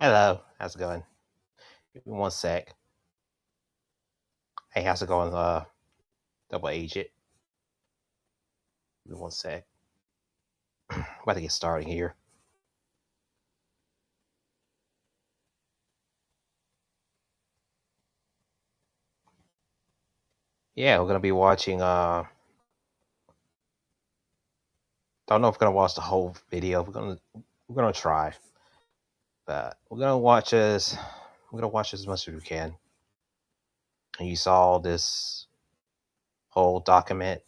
Hello, how's it going? Give me one sec. Hey, how's it going, double agent? Give me one sec. About to get started here. Yeah, we're gonna be watching don't know if we're gonna watch the whole video. We're gonna try. But we're gonna watch as much as we can. And you saw this whole document,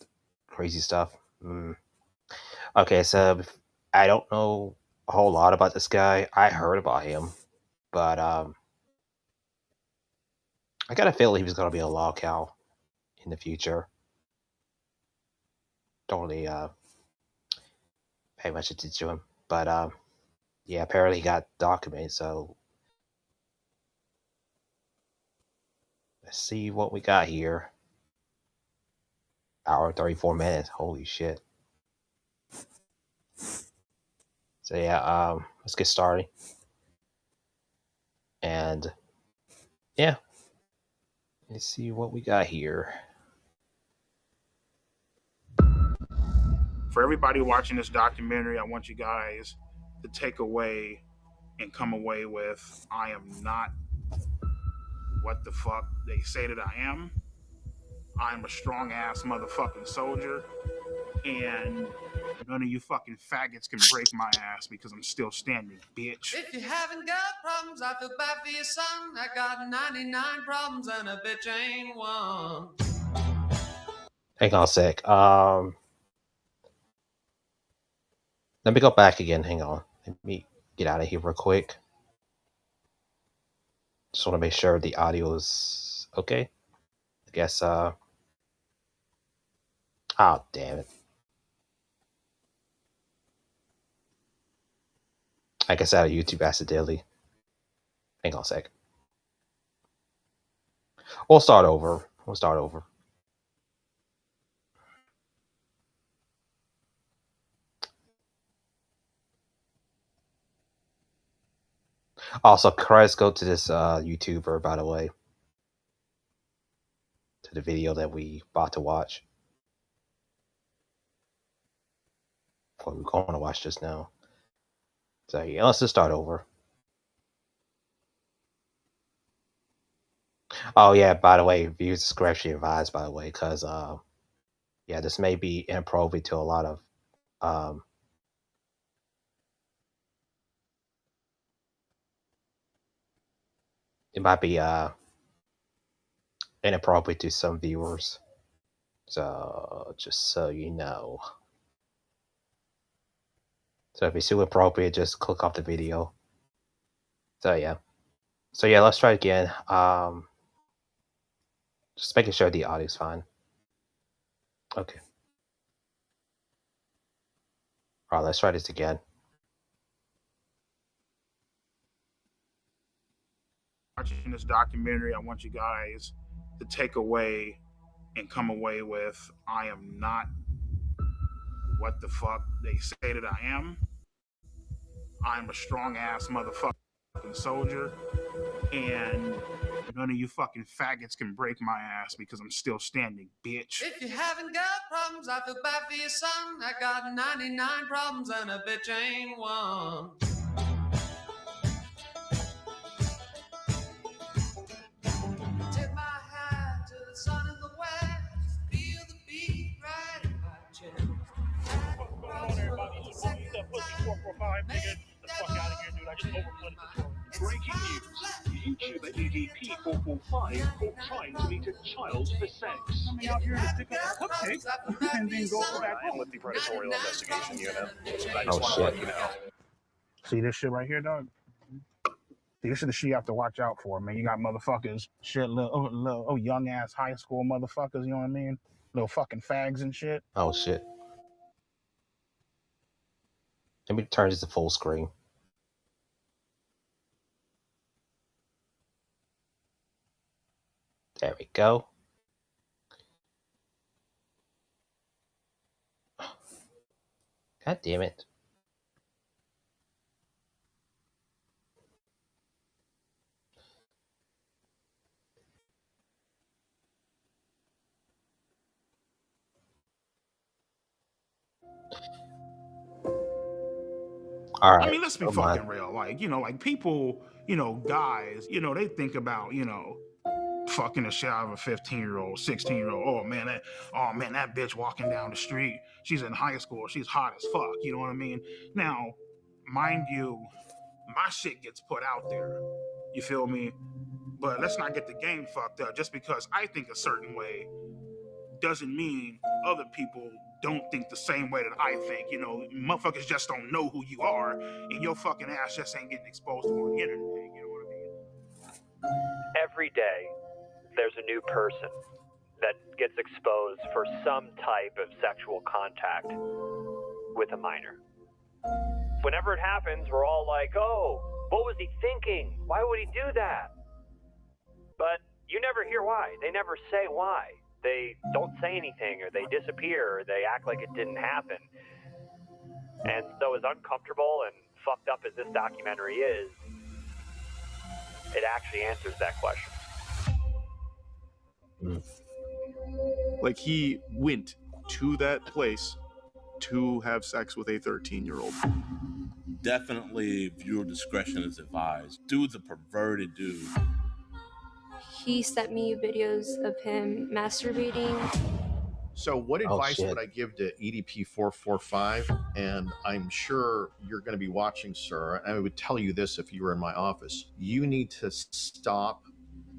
crazy stuff. Okay, so I don't know a whole lot about this guy. I heard about him, but I got a feeling he was gonna be a lolcow in the future. Don't really pay much attention to him. But yeah, apparently he got documented. So let's see what we got here. Hour 34 minutes. Holy shit. So yeah, let's get started. And yeah, let's see what we got here. For everybody watching this documentary, I want you guys to take away and come away with I am not what the fuck they say that I am. I'm a strong ass motherfucking soldier, and none of you fucking faggots can break my ass because I'm still standing, bitch. If you haven't got problems, I feel bad for your son. I got 99 problems and a bitch ain't one. Hang on a sec. Let me go back again. Hang on. Let me get out of here real quick. Just want to make sure the audio is okay. I guess oh damn it. I guess out of YouTube accidentally. Hang on a sec. We'll start over. Also, credits go to this YouTuber, by the way, to the video that we about to watch. What we're going to watch just now. So yeah, let's just start over. Oh yeah, by the way, views discretion advised. By the way, because yeah, this may be inappropriate to a lot of it might be inappropriate to some viewers. So just so you know. So if it's too appropriate, just click off the video. So yeah. So yeah, let's try again. Just making sure the audio's fine. Okay. Alright, let's try this again. Watching this documentary, I want you guys to take away and come away with I am not what the fuck they say that I am. I'm a strong ass motherfucking soldier, and none of you fucking faggots can break my ass because I'm still standing, bitch. If you haven't got problems, I feel bad for your son. I got 99 problems and a bitch ain't one. Tip my hat to the sun in the west. Feel the beat right in my chest. What's going on, everybody? It's your boy, EDP445. Nigga, the fuck out of here, dude. I just overflooded the store. Breaking news. YouTuber EDP445 caught trying to meet a child for sex. Coming out here to pick up a cupcake and then go back home. I am with the Predatorial Investigation Unit. I Oh just want to let shit. you know. See this shit right here, dog? See, this is the shit you have to watch out for, man. You got motherfuckers, shit, little young ass high school motherfuckers, you know what I mean? Little fucking fags and shit. Oh shit. Let me turn this to full screen. There we go. God damn it. All right. I mean, let's be fucking real. Like, you know, like people, you know, guys, you know, they think about, you know, fucking the shit out of a 15-year-old, 16-year-old. Oh man, that bitch walking down the street. She's in high school. She's hot as fuck. You know what I mean? Now, mind you, my shit gets put out there. You feel me? But let's not get the game fucked up. Just because I think a certain way doesn't mean other people don't think the same way that I think. You know, motherfuckers just don't know who you are, and your fucking ass just ain't getting exposed on the internet. You know what I mean? Every day, there's a new person that gets exposed for some type of sexual contact with a minor. Whenever it happens, we're all like, oh, what was he thinking? Why would he do that? But you never hear why. They never say why. They don't say anything, or they disappear, or they act like it didn't happen. And so as uncomfortable and fucked up as this documentary is, it actually answers that question. Like, he went to that place to have sex with a 13-year-old. Definitely viewer discretion is advised. Dude's a perverted dude. He sent me videos of him masturbating. So what advice would I give to EDP445? And I'm sure you're going to be watching, sir. And I would tell you this if you were in my office. You need to stop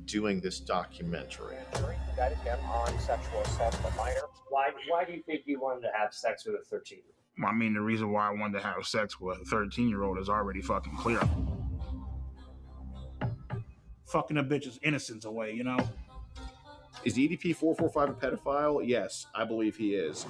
doing this documentary. Indicted him on sexual assault of a minor. Why do you think you wanted to have sex with a 13-year-old? I mean, the reason why I wanted to have sex with a 13-year-old is already fucking clear. Fucking a bitch's innocence away, you know? Is EDP445 a pedophile? Yes, I believe he is.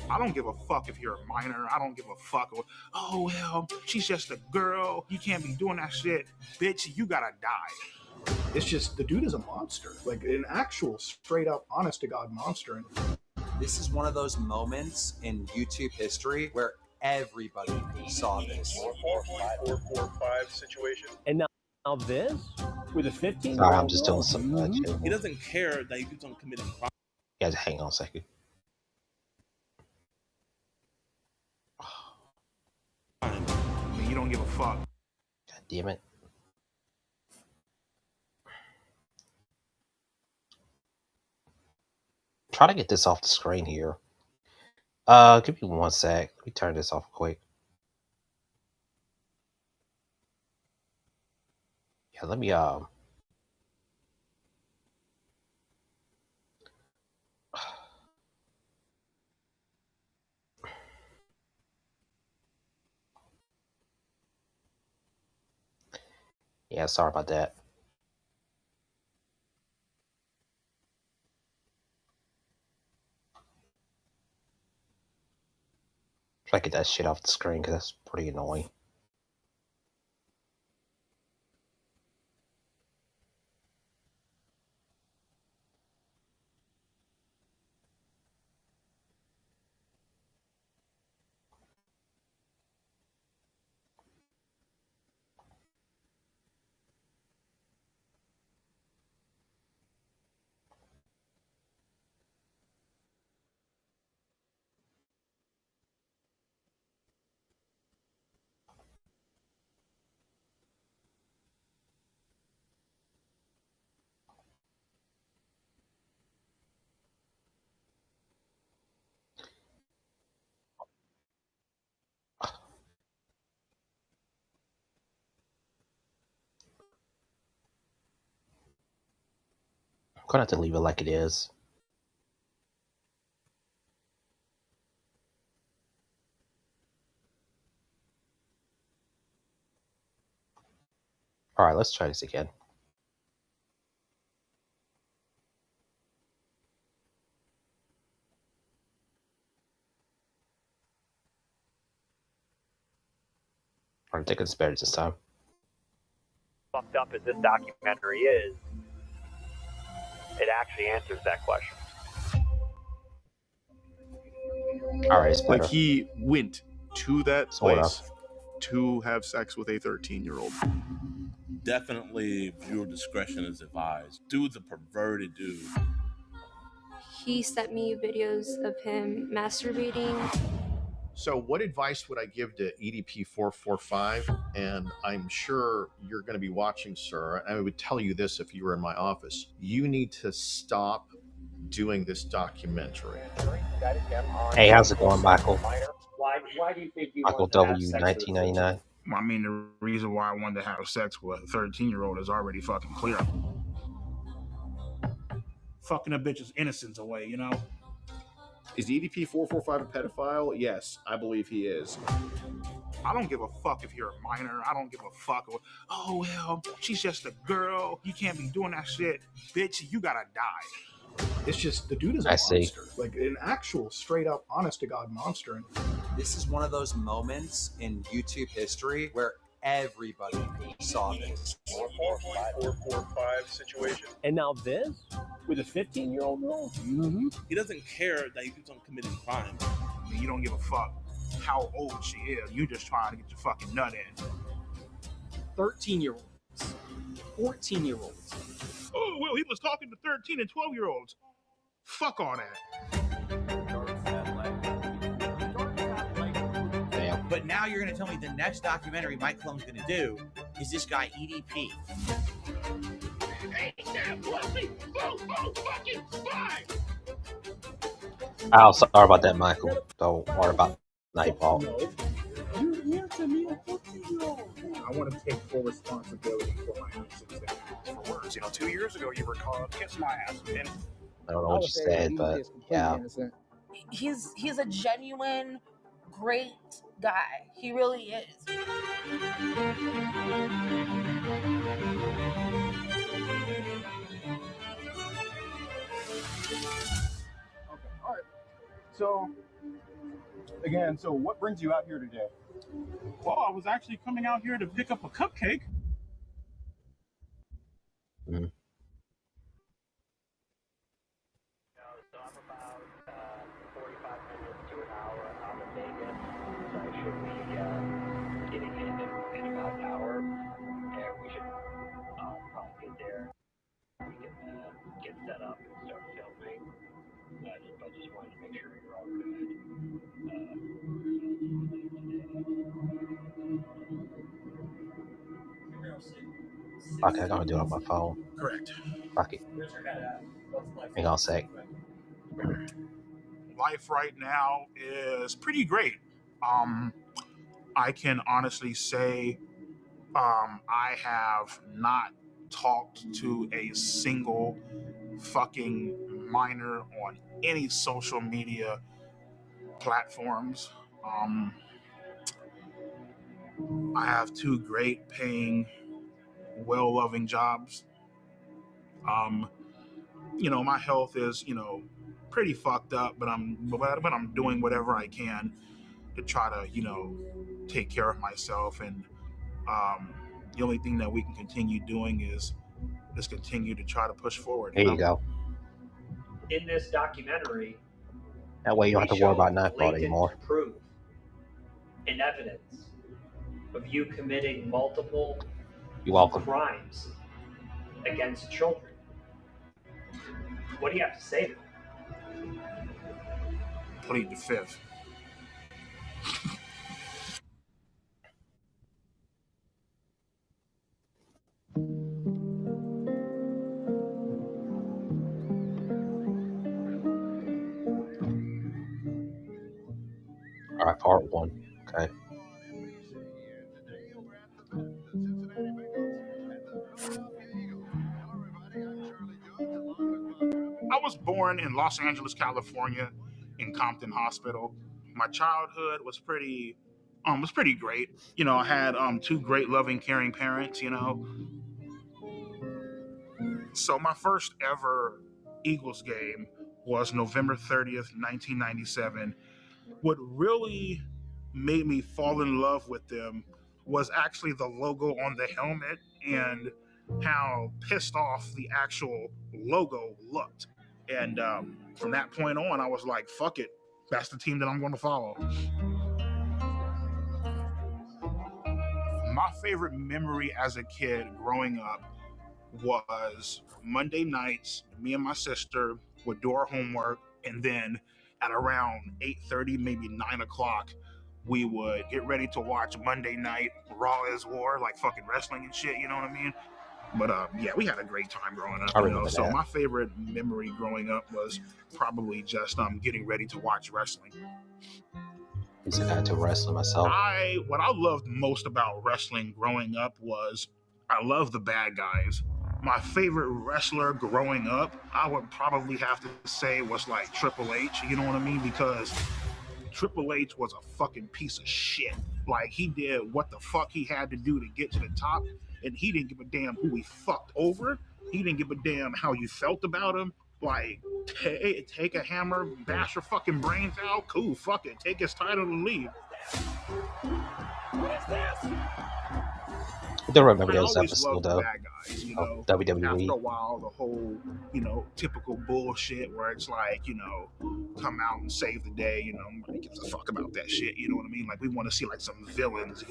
I don't give a fuck if you're a minor. I don't give a fuck. Oh, well, she's just a girl. You can't be doing that shit. Bitch, you gotta die. It's just, the dude is a monster. Like, an actual, straight-up, honest-to-God monster. This is one of those moments in YouTube history where everybody saw this. 445 situation. And now this, with a 15-year-old. Sorry, I'm just doing some. He doesn't care that he keeps on committing crime. You guys, hang on a second. I mean, you don't give a fuck. God damn it. Try to get this off the screen here. Give me 1 sec. Let me turn this off quick. Yeah, let me yeah, sorry about that. Try to get that shit off the screen because that's pretty annoying. I'm gonna have to leave it like it is. All right, let's try this again. I think it's better this time. Fucked up as this documentary is, it actually answers that question. All right, it's better. Like, he went to that place to have sex with a 13-year-old. Definitely viewer discretion is advised. Dude's a perverted dude. He sent me videos of him masturbating. So what advice would I give to EDP445? And I'm sure you're going to be watching, sir. I would tell you this if you were in my office. You need to stop doing this documentary. Hey, how's it going, Michael? Why do you think you Michael want to have W, sex with a 1999. I mean, the reason why I wanted to have sex with a 13-year-old is already fucking clear. Fucking a bitch's innocence away, you know? Is EDP445 a pedophile? Yes, I believe he is. I don't give a fuck if you're a minor. I don't give a fuck. Oh, well, she's just a girl. You can't be doing that shit. Bitch, you gotta die. It's just the dude is a monster, like an actual straight up, honest to God monster. This is one of those moments in YouTube history where everybody saw this. 445 situation. And now this with a 15-year-old girl? Mm-hmm. He doesn't care that he keeps on committing crime. I mean, you don't give a fuck how old she is. You're just trying to get your fucking nut in. 13-year-olds, 14-year-olds. Oh, well, he was talking to 13 and 12-year-olds. Fuck all that. Damn. But now you're going to tell me the next documentary Mike Clone's going to do is this guy EDP. Oh, sorry about that, Michael. Don't worry about Nightfall. I want to take full responsibility for my actions. For words, 2 years ago you were called kiss my ass, and I don't know what you said, but yeah. He's a genuine, great guy. He really is. Okay, all right. So, again, what brings you out here today? Well, I was actually coming out here to pick up a cupcake. Mm. So I'm about 45 minutes to an hour out of Vegas, so I should be getting in about an hour, and we should probably get there. We can get set up and start filming. But just wanted to make sure you're all good. Okay, I gotta do it on my phone. Correct. Fuck it. Hang on a sec. Life right now is pretty great. I can honestly say I have not talked to a single fucking minor on any social media platforms. I have 2 great paying, well-loving jobs. My health is, pretty fucked up, but I'm doing whatever I can to try to, take care of myself. And the only thing that we can continue doing is continue to try to push forward. There you go. In this documentary, That way you don't have to worry about Nightfall anymore. proof and evidence of you committing multiple You're welcome. crimes against children. What do you have to say to that? Plead the fifth. All right, part 1. Okay. I was born in Los Angeles, California, in Compton Hospital. My childhood was pretty great. I had 2 great, loving, caring parents. So my first ever Eagles game was November 30th, 1997. What really made me fall in love with them was actually the logo on the helmet and how pissed off the actual logo looked. And from that point on, I was like, fuck it. That's the team that I'm going to follow. My favorite memory as a kid growing up was Monday nights, me and my sister would do our homework, and then at around 8:30, maybe 9 o'clock, we would get ready to watch Monday Night Raw is War, like fucking wrestling and shit, you know what I mean? But yeah, we had a great time growing up, I you know. remember So that. my favorite memory growing up was probably just getting ready to watch wrestling. I got into wrestling myself. What I loved most about wrestling growing up was I love the bad guys. My favorite wrestler growing up, I would probably have to say was like Triple H, you know what I mean? Because Triple H was a fucking piece of shit. Like, he did what the fuck he had to do to get to the top, and he didn't give a damn who he fucked over. He didn't give a damn how you felt about him. Like, take a hammer, bash your fucking brains out. Cool, fuck it. Take his title and leave. I don't remember I those always episodes loved the though. bad guys, you know. WWE. After a while, the whole, you know, typical bullshit where it's like, you know, come out and save the day, you know, nobody gives a fuck about that shit, you know what I mean? Like, we want to see like some villains.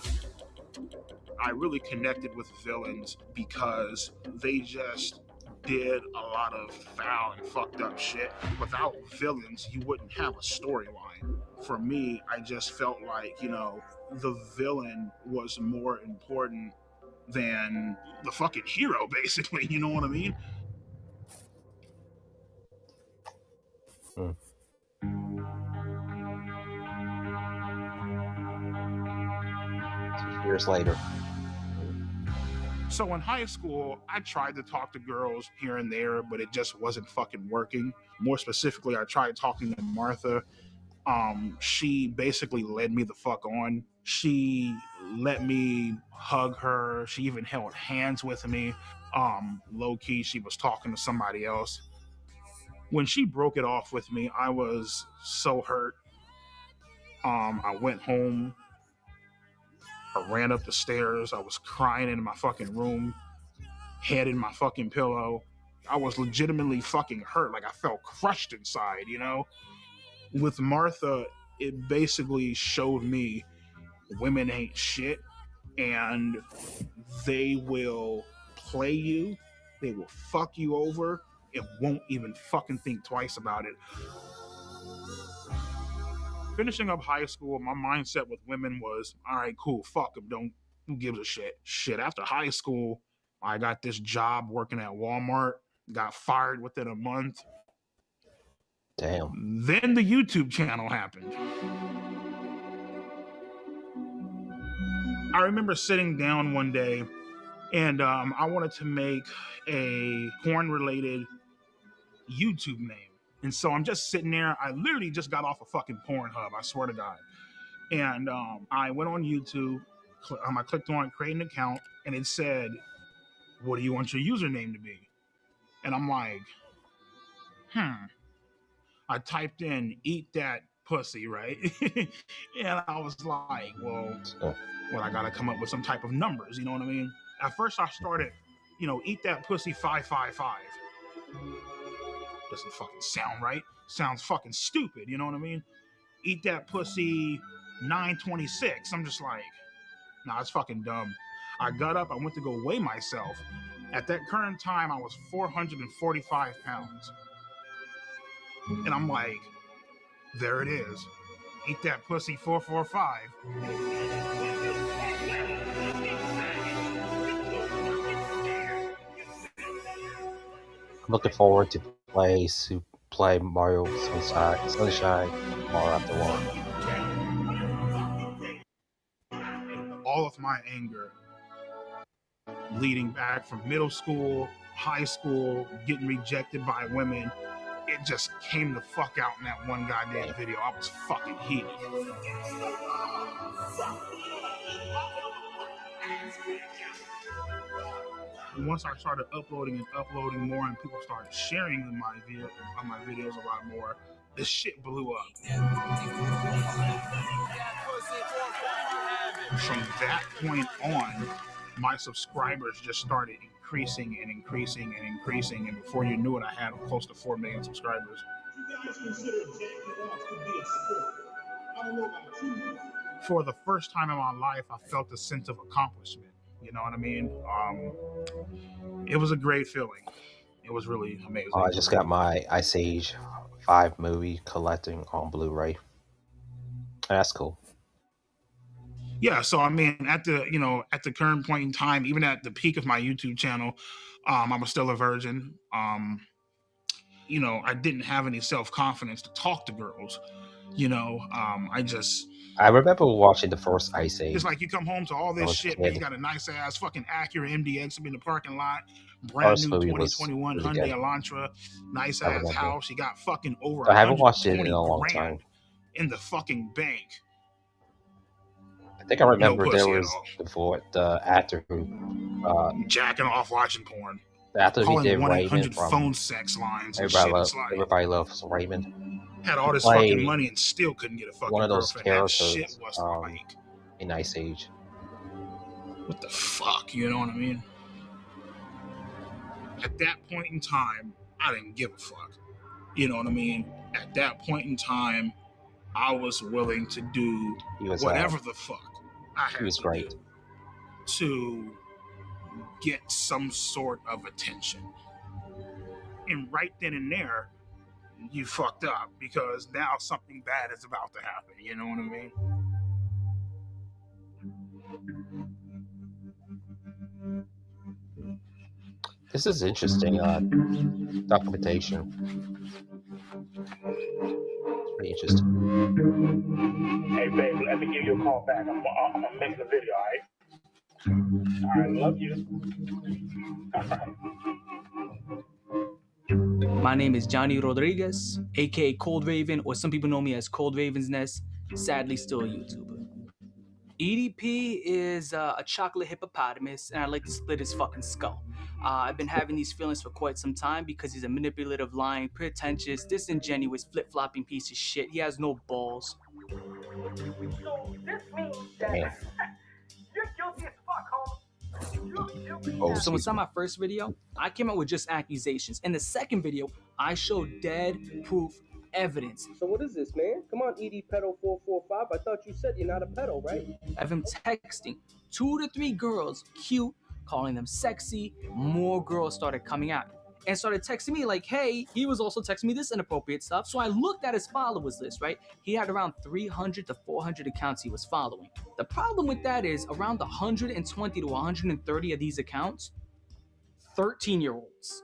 I really connected with villains because they just did a lot of foul and fucked up shit. Without villains, you wouldn't have a storyline. For me, I just felt like, you know, the villain was more important than the fucking hero, basically, you know what I mean? Years later. So in high school, I tried to talk to girls here and there, but it just wasn't fucking working. More specifically, I tried talking to Martha. She basically led me the fuck on. She let me hug her. She even held hands with me. Low key, she was talking to somebody else. When she broke it off with me, I was so hurt. I went home. I ran up the stairs. I was crying in my fucking room, head in my fucking pillow. I was legitimately fucking hurt. Like, I felt crushed inside, you know? With Martha, it basically showed me women ain't shit, and they will play you, they will fuck you over, and won't even fucking think twice about it. Finishing up high school, my mindset with women was, all right, cool, fuck them, who gives a shit? Shit, after high school, I got this job working at Walmart, got fired within a month. Damn. Then the YouTube channel happened. I remember sitting down one day and I wanted to make a porn-related YouTube name. And so I'm just sitting there. I literally just got off a fucking Pornhub, I swear to God. And I went on YouTube. I clicked on create an account, and it said, what do you want your username to be? And I'm like, I typed in eat that pussy, right? And I was like, well, I gotta come up with some type of numbers, you know what I mean? At first I started, you know, eat that pussy 555. Doesn't fucking sound right. Sounds fucking stupid, you know what I mean? Eat that pussy 926. I'm just like, nah, it's fucking dumb. I got up, I went to go weigh myself. At that current time, I was 445 pounds. And I'm like, there it is. Eat that pussy 445. I'm looking forward to play Mario Sunshine more after one. All of my anger leading back from middle school, high school, getting rejected by women, it just came the fuck out in that one goddamn video. I was fucking heated. Once I started uploading more, and people started sharing my videos a lot more, this shit blew up. From that point on, my subscribers just started increasing and increasing and increasing, and before you knew it, I had close to 4 million subscribers. For the first time in my life, I felt a sense of accomplishment. You know what I mean? It was a great feeling. It was really amazing. Oh, I just got my Ice Age 5 movie collecting on Blu-ray. That's cool. Yeah, so I mean, at the current point in time, even at the peak of my YouTube channel, I'm still a virgin. I didn't have any self-confidence to talk to girls. I remember watching the first Ice Age. It's like you come home to all I this was a shit, man. kid. You got a nice ass fucking Acura MDX in the parking lot, brand First new movie was 2021 really Hyundai good. Elantra, nice I ass remember. house. You got fucking over So I haven't watched it in 120 a long grand time. in the fucking bank. I think I remember No there pussy at was all. before the actor who Jacking off, watching porn, the actor who calling did 1-800 Raymond from phone sex lines and shit. It's like Everybody Loves Raymond. had He all this fucking played money and still couldn't get a fucking one of those girlfriend. That shit characters was like, in Ice Age. what the fuck? You know what I mean? At that point in time, I didn't give a fuck. You know what I mean? At that point in time, I was willing to do whatever the fuck I had to do to get some sort of attention. And right then and there, you fucked up because now something bad is about to happen. You know what I mean? This is interesting documentation. It's pretty interesting. Hey, babe, let me give you a call back. I'm gonna make the video, all right? All right, love you. My name is Johnny Rodriguez, aka Cold Raven, or some people know me as Cold Raven's Nest, sadly still a YouTuber. EDP is a chocolate hippopotamus, and I'd like to split his fucking skull. I've been having these feelings for quite some time because he's a manipulative, lying, pretentious, disingenuous, flip-flopping piece of shit. He has no balls. So this means that you're guilty as fuck, homie. So inside my first video, I came out with just accusations. In the second video, I showed dead proof evidence. So what is this, man? Come on, EDP445. I thought you said you're not a pedo, right? Of him texting 2 to 3 girls, cute, calling them sexy. More girls started coming out and started texting me like, hey, he was also texting me this inappropriate stuff. So I looked at his followers list, right? He had around 300 to 400 accounts he was following. The problem with that is around 120 to 130 of these accounts, 13-year-olds,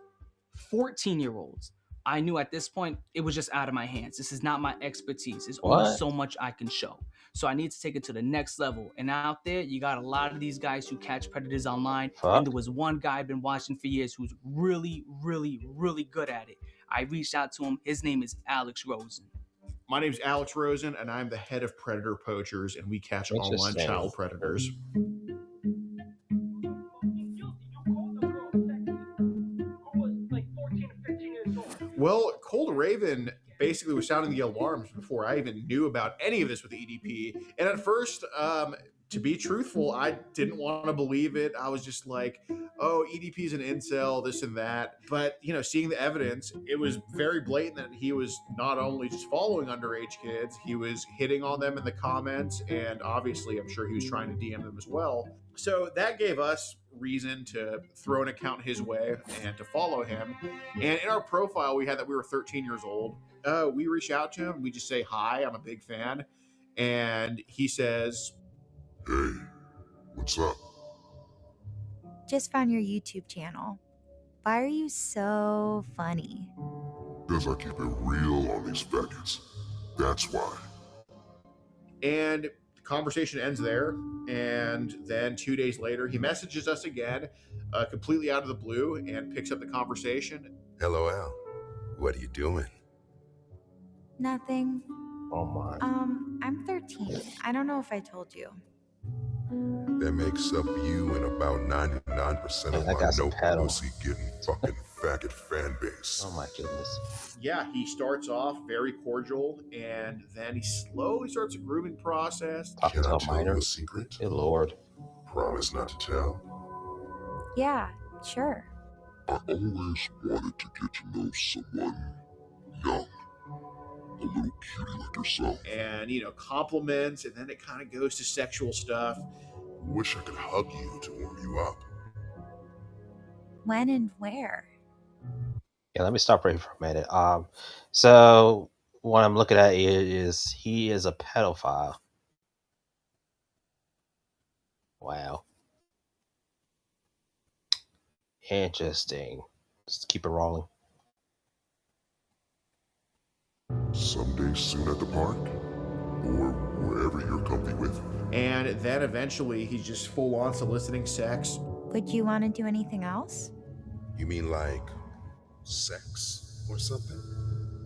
14-year-olds. I knew at this point it was just out of my hands. This is not my expertise. There's only so much I can show. So I need to take it to the next level. And out there, you got a lot of these guys who catch predators online. And there was one guy I've been watching for years who's really, really, really good at it. I reached out to him. His name is Alex Rosen. My name's Alex Rosen, and I'm the head of Predator Poachers, and we catch online child predators. Well, Cold Raven basically was sounding the alarms before I even knew about any of this with the EDP. And at first, to be truthful, I didn't want to believe it. I was just like, oh, EDP's an incel, this and that. But, seeing the evidence, it was very blatant that he was not only just following underage kids, he was hitting on them in the comments. And obviously, I'm sure he was trying to DM them as well. So that gave us reason to throw an account his way and to follow him. And in our profile, we had that we were 13 years old. We reach out to him. We just say, hi, I'm a big fan. And he says, hey, what's up? Just found your YouTube channel. Why are you so funny? Because I keep it real on these faggots. That's why. And the conversation ends there. And then 2 days later, he messages us again, completely out of the blue, and picks up the conversation. LOL. What are you doing? Nothing. Oh my. I'm 13. I don't know if I told you. That makes up you and about 99% of my no pussy getting fucking faggot fan base. Oh my goodness. Yeah, he starts off very cordial, and then he slowly starts a grooming process. Can I tell you a secret? Good Lord. Promise not to tell. Yeah, sure. I always wanted to get to know someone young. A little cutie like yourself. And, compliments, and then it kind of goes to sexual stuff. Wish I could hug you to warm you up. When and where? Yeah, let me stop right for a minute. So what I'm looking at is he is a pedophile. Wow. Interesting. Just keep it rolling. Someday soon at the park, or wherever you're comfy with. And then eventually he's just full on soliciting sex. Would you want to do anything else? You mean like sex or something?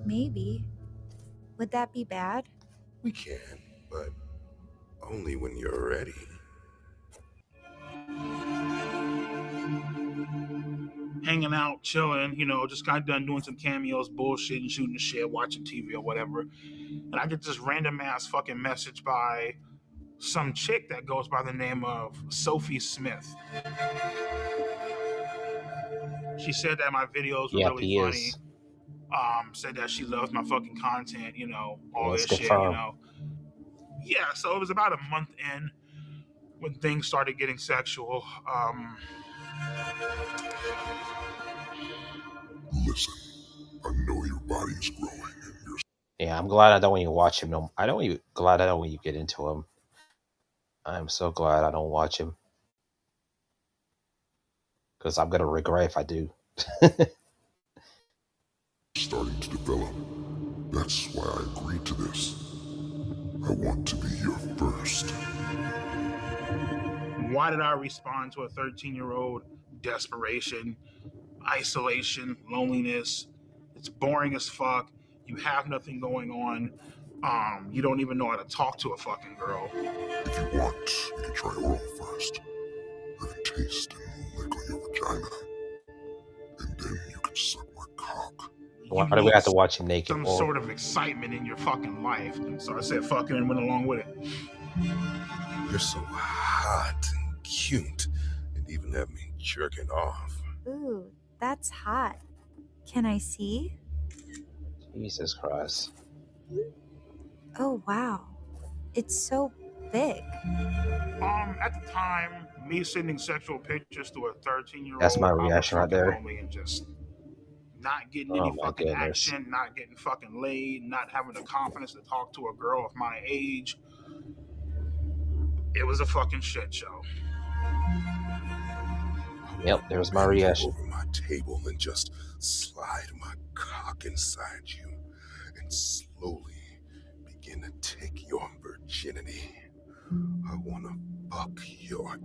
Maybe. Would that be bad? We can, but only when you're ready. Hanging out, chilling, you know, just got done doing some cameos, bullshitting, shooting the shit, watching TV or whatever. And I get this random ass fucking message by some chick that goes by the name of Sophie Smith. She said that my videos were really funny. Said that she loves my fucking content, you know, all this shit, you know. Yeah, so it was about a month in when things started getting sexual. Listen, I know your body is growing and you're... Yeah, I'm glad I don't even watch him. No, glad I don't even get into him. I'm so glad I don't watch him. Because I'm going to regret if I do. Starting to develop. That's why I agreed to this. I want to be your first. Why did I respond to a 13-year-old? Desperation, isolation, loneliness. It's boring as fuck. You have nothing going on. You don't even know how to talk to a fucking girl. If you want, you can try oral first. I can taste and lick on your vagina. And then you can suck my cock. Why do we have to watch him naked? Some sort of excitement in your fucking life. And so I said fucking and went along with it. You're so hot and cute, and even have me jerking off. Ooh, that's hot. Can I see? Jesus Christ. Oh, wow. It's so big. At the time, me sending sexual pictures to a 13-year-old. That's my reaction right there. And just not getting any fucking action, not getting fucking laid, not having the confidence to talk to a girl of my age. It was a fucking shit show. Yep, there's my reaction. Over my table and just slide my cock inside you and slowly begin to take your virginity. I want to fuck your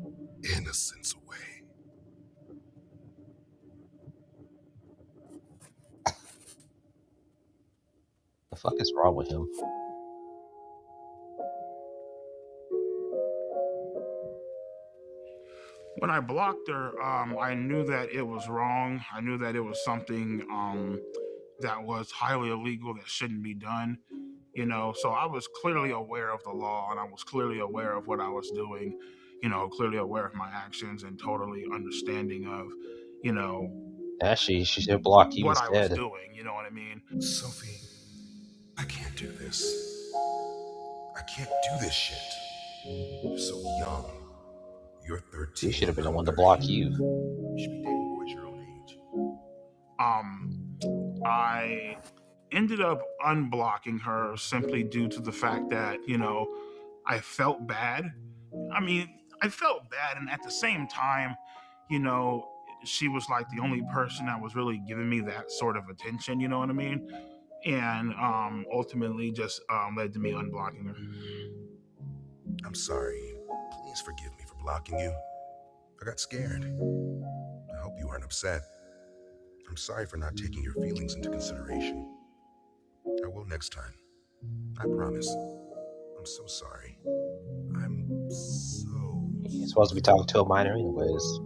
innocence away. The fuck is wrong with him? When I blocked her, I knew that it was wrong. I knew that it was something that was highly illegal, that shouldn't be done. You know, so I was clearly aware of the law, and I was clearly aware of what I was doing. You know, clearly aware of my actions and totally understanding of, you know, actually, she should block you what instead. I was doing. You know what I mean? Sophie, I can't do this. I can't do this shit. You're so young. You're 13. You should have been the one to block you. You should be dating boys your own age. I ended up unblocking her simply due to the fact that, you know, I felt bad. I mean, I felt bad, and at the same time, you know, she was like the only person that was really giving me that sort of attention, you know what I mean? And ultimately just led to me unblocking her. I'm sorry. Please forgive me for blocking you. I got scared. I hope you aren't upset. I'm sorry for not taking your feelings into consideration. I will next time. I promise. I'm so sorry. I'm so... You're supposed to be talking to a minor anyways.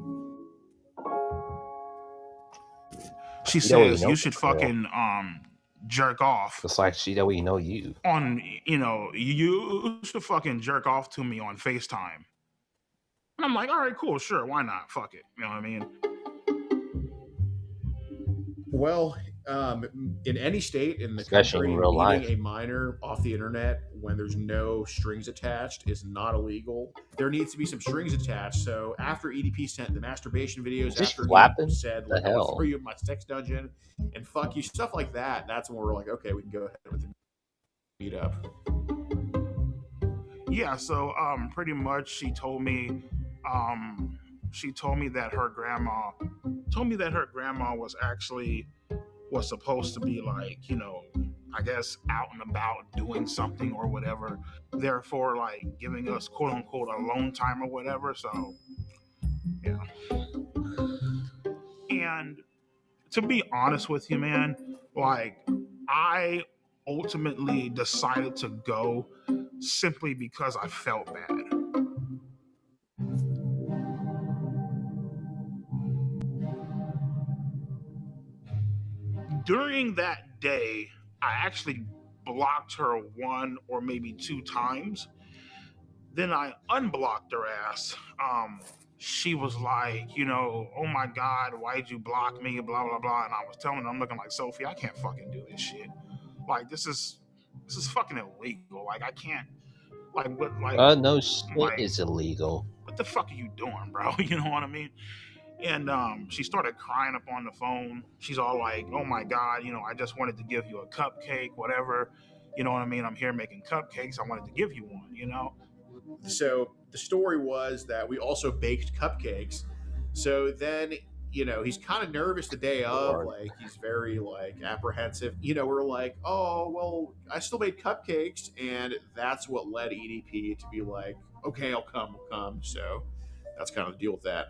She says you should fucking jerk off. It's like she don't even know you. On, you know, you should fucking jerk off to me on FaceTime. And I'm like, all right, cool, sure, why not? Fuck it. You know what I mean? Well, In any state in the Especially country, in real meeting life. a minor off the internet when there's no strings attached is not illegal. There needs to be some strings attached. So after EDP sent the masturbation videos, Just after flapping? he said, like, The I will hell? throw you in my sex dungeon and fuck you, stuff like that, that's when we're like, okay, we can go ahead with the meet up. Yeah, so pretty much she told me that her grandma was supposed to be like, you know, I guess out and about doing something or whatever, therefore like giving us quote unquote alone time or whatever. So yeah. And to be honest with you, man, like I ultimately decided to go simply because I felt bad. During that day, I actually blocked her 1 or maybe 2 times. Then I unblocked her ass. She was like, you know, oh my God, why'd you block me? Blah, blah, blah. And I was telling her, I'm looking like, Sophie, I can't fucking do this shit. Like, this is fucking illegal. Like, I can't, like, what, like, No shit is illegal. what the fuck are you doing, bro? You know what I mean? And she started crying up on the phone. She's all like, oh my God, you know, I just wanted to give you a cupcake, whatever. You know what I mean? I'm here making cupcakes. I wanted to give you one, you know? So the story was that we also baked cupcakes. So then, you know, he's kind of nervous the day of, like he's very like apprehensive. You know, we're like, oh, well, I still made cupcakes. And that's what led EDP to be like, okay, I'll come. So that's kind of the deal with that.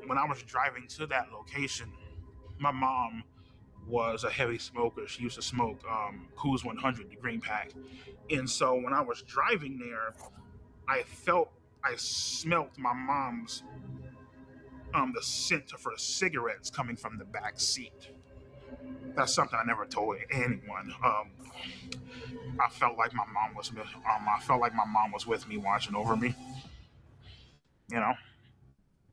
When I was driving to that location, my mom was a heavy smoker. She used to smoke Coors 100, the green pack. And so when I was driving there, I smelt my mom's, the scent of her cigarettes coming from the back seat. That's something I never told anyone. I felt like my mom was with me, watching over me. You know?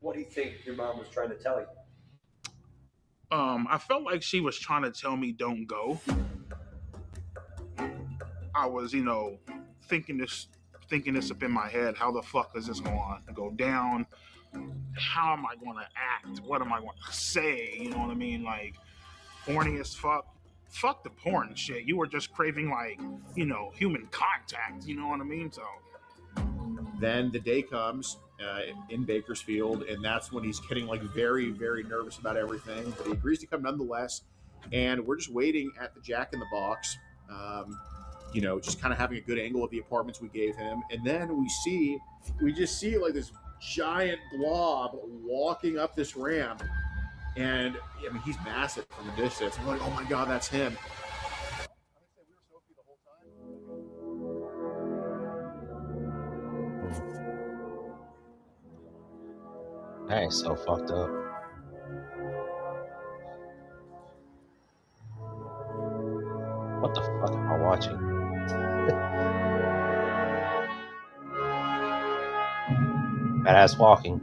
What do you think your mom was trying to tell you? I felt like she was trying to tell me don't go. I was, you know, thinking this up in my head. How the fuck is this going to go down? How am I going to act? What am I going to say? You know what I mean? Like, horny as fuck. Fuck the porn shit. You were just craving, like, you know, human contact. You know what I mean? So then the day comes in Bakersfield, and that's when he's getting like very, very nervous about everything. But he agrees to come nonetheless, and we're just waiting at the Jack in the Box. You know, just kind of having a good angle of the apartments we gave him, and then we just see like this giant blob walking up this ramp, and I mean he's massive from a distance. I'm like, oh my God, that's him. That is so fucked up. What the fuck am I watching? Badass walking.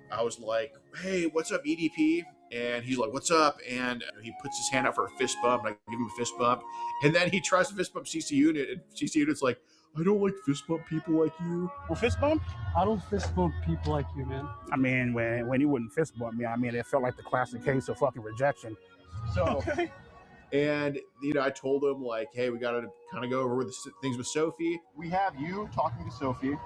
I was like, hey, what's up, EDP? And he's like, what's up? And he puts his hand out for a fist bump, and I give him a fist bump. And then he tries to fist bump CC Unit, and CC Unit's like, I don't like fist bump people like you. Well, fist bump? I don't fist bump people like you, man. I mean, when you wouldn't fist bump me, I mean, it felt like the classic case of fucking rejection. So, Okay. And, you know, I told him, like, hey, we got to kind of go over the things with Sophie. We have you talking to Sophie,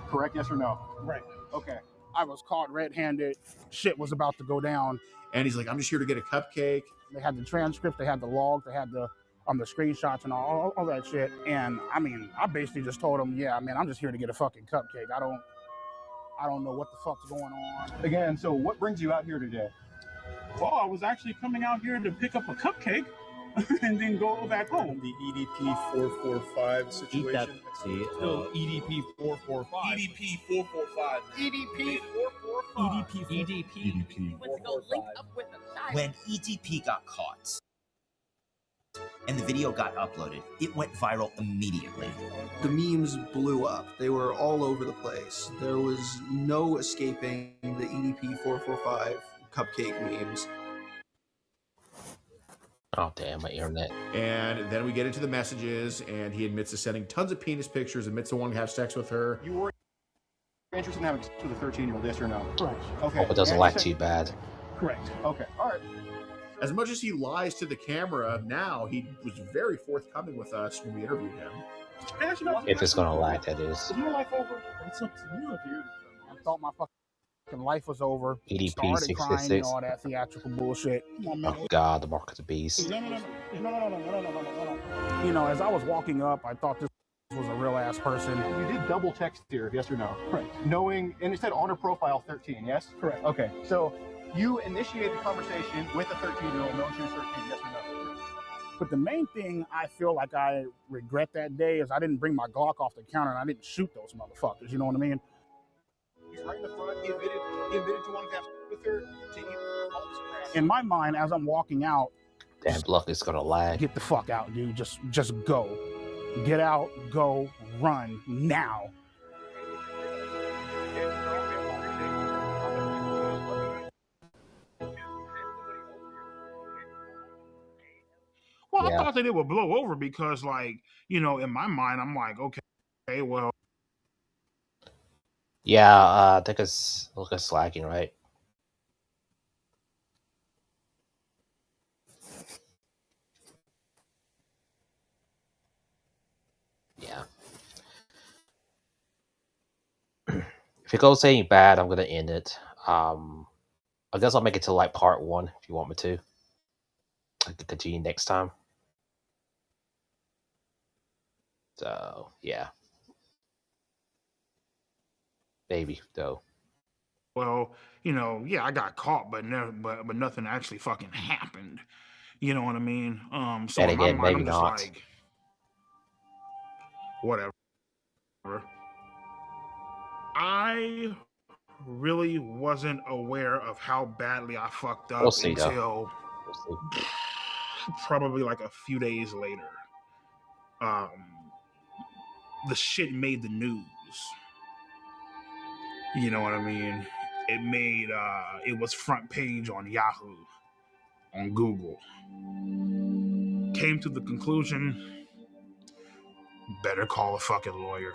correct? Yes or no? Right. Okay. I was caught red-handed. Shit was about to go down. And he's like, I'm just here to get a cupcake. They had the transcript, they had the log, they had the screenshots and all that shit. And I mean, I basically just told him, yeah, man, I'm just here to get a fucking cupcake. I don't know what the fuck's going on. Again, so what brings you out here today? Well, I was actually coming out here to pick up a cupcake and then go back home. The EDP445 situation. EDP445. EDP445. EDP445. When EDP got caught and the video got uploaded. It went viral immediately. The memes blew up. They were all over the place. There was no escaping the EDP445 cupcake memes. Oh, damn, my internet. And then we get into the messages, and he admits to sending tons of penis pictures, admits to wanting to have sex with her. You were interested in having sex with a 13-year-old, yes or no? Correct. Okay. Hope it doesn't lag too bad. Correct. Okay. All right. As much as he lies to the camera now, he was very forthcoming with us when we interviewed him. If it's gonna lag, that is. Is your life over? It's up to you, dude. I thought my fucking life was over. EDP Started crying 666. and all that theatrical bullshit. Oh God, the mark of the beast. No. You know, as I was walking up, I thought this was a real ass person. You did double text here, yes or no? Correct. Knowing, and it said on her profile 13, yes? Correct. Okay, so you initiated the conversation with a 13-year-old, knowing she was 13, yes or no? But the main thing I feel like I regret that day is I didn't bring my Glock off the counter and I didn't shoot those motherfuckers, you know what I mean? He's right in the front, he admitted to wanting to have with her, to eat all this crap. In my mind, as I'm walking out, Damn, luck is gonna lag. get the fuck out, dude. Just go. Get out, go, run, now. Well, I thought that it would blow over because, like, you know, in my mind, I'm like, okay, well. Yeah, I think it's lagging, right? Yeah. If it goes any bad, I'm gonna end it. I guess I'll make it to like part 1 if you want me to. I can continue next time. So yeah, maybe though. Well, you know, yeah, I got caught, but nothing actually fucking happened. You know what I mean? So And in my again, mind, maybe I'm just not. like, whatever. I really wasn't aware of how badly I fucked up We'll see, though. until probably like a few days later. The shit made the news. You know what I mean? It made it was front page on Yahoo, on Google. Came to the conclusion, better call a fucking lawyer.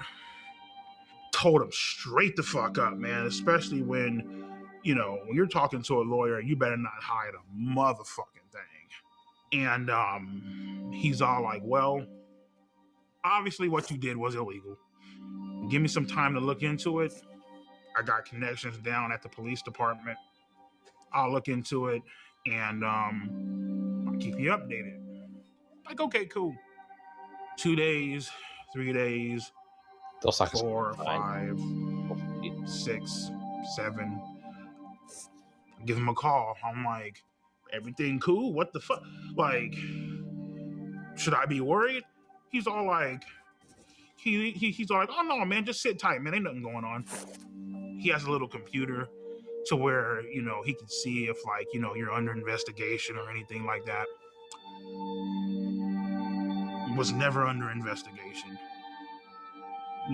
Told him straight the fuck up, man. Especially when, you know, when you're talking to a lawyer, you better not hide a motherfucking thing. And he's all like, well, obviously what you did was illegal. Give me some time to look into it. I got connections down at the police department. I'll look into it and I'll keep you updated. Like, okay, cool. 2 days, 3 days, 4, 5, 6, 7. Give him a call. I'm like, everything cool? What the fuck? Like, should I be worried? He's all like, he's all like, oh no, man, just sit tight, man. Ain't nothing going on. He has a little computer to where, you know, he can see if, like, you know, you're under investigation or anything like that. Was never under investigation.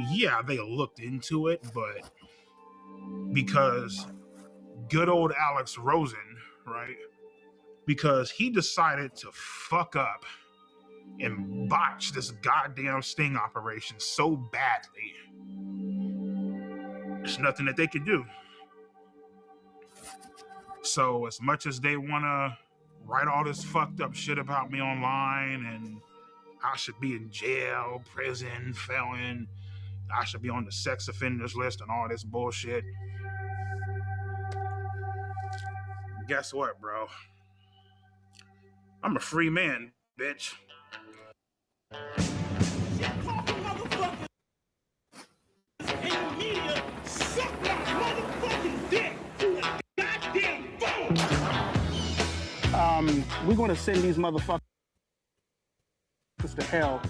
Yeah, they looked into it, but because good old Alex Rosen, right? Because he decided to fuck up and botch this goddamn sting operation so badly, there's nothing that they could do. So as much as they want to write all this fucked up shit about me online and I should be in jail, prison, felon, I should be on the sex offenders list and all this bullshit, guess what, bro? I'm a free man, bitch. We're going to send these motherfuckers to hell,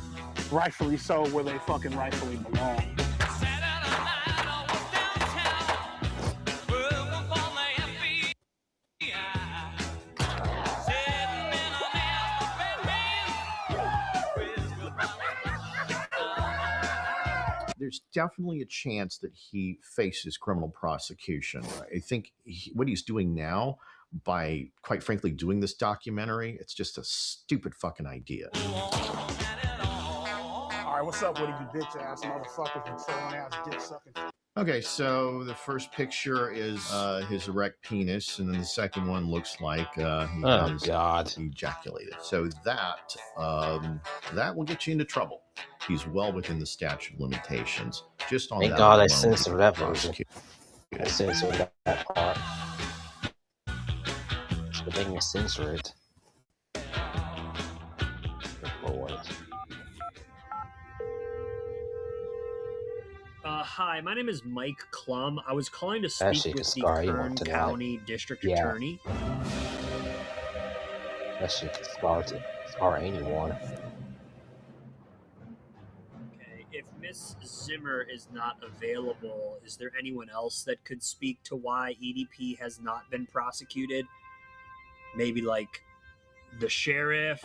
rightfully so, where they fucking rightfully belong. there's definitely a chance that he faces criminal prosecution. I think what he's doing now, by quite frankly doing this documentary, it's just a stupid fucking idea. All right, what's up with you bitch ass motherfuckers and trolling ass dick sucking? Okay, so the first picture is his erect penis, and then the second one looks like he has ejaculated. So that will get you into trouble. He's well within the statute of limitations. Just on Thank that God I alone, censored that version. I censored that part. But they can censor it. Lord. Hi, my name is Mike Klum. I was calling to That speak shit with could the scar anyone Kern tonight. County District Yeah. Attorney. That shit could scar anyone. Okay, if Miss Zimmer is not available, is there anyone else that could speak to why EDP has not been prosecuted? Maybe like the sheriff?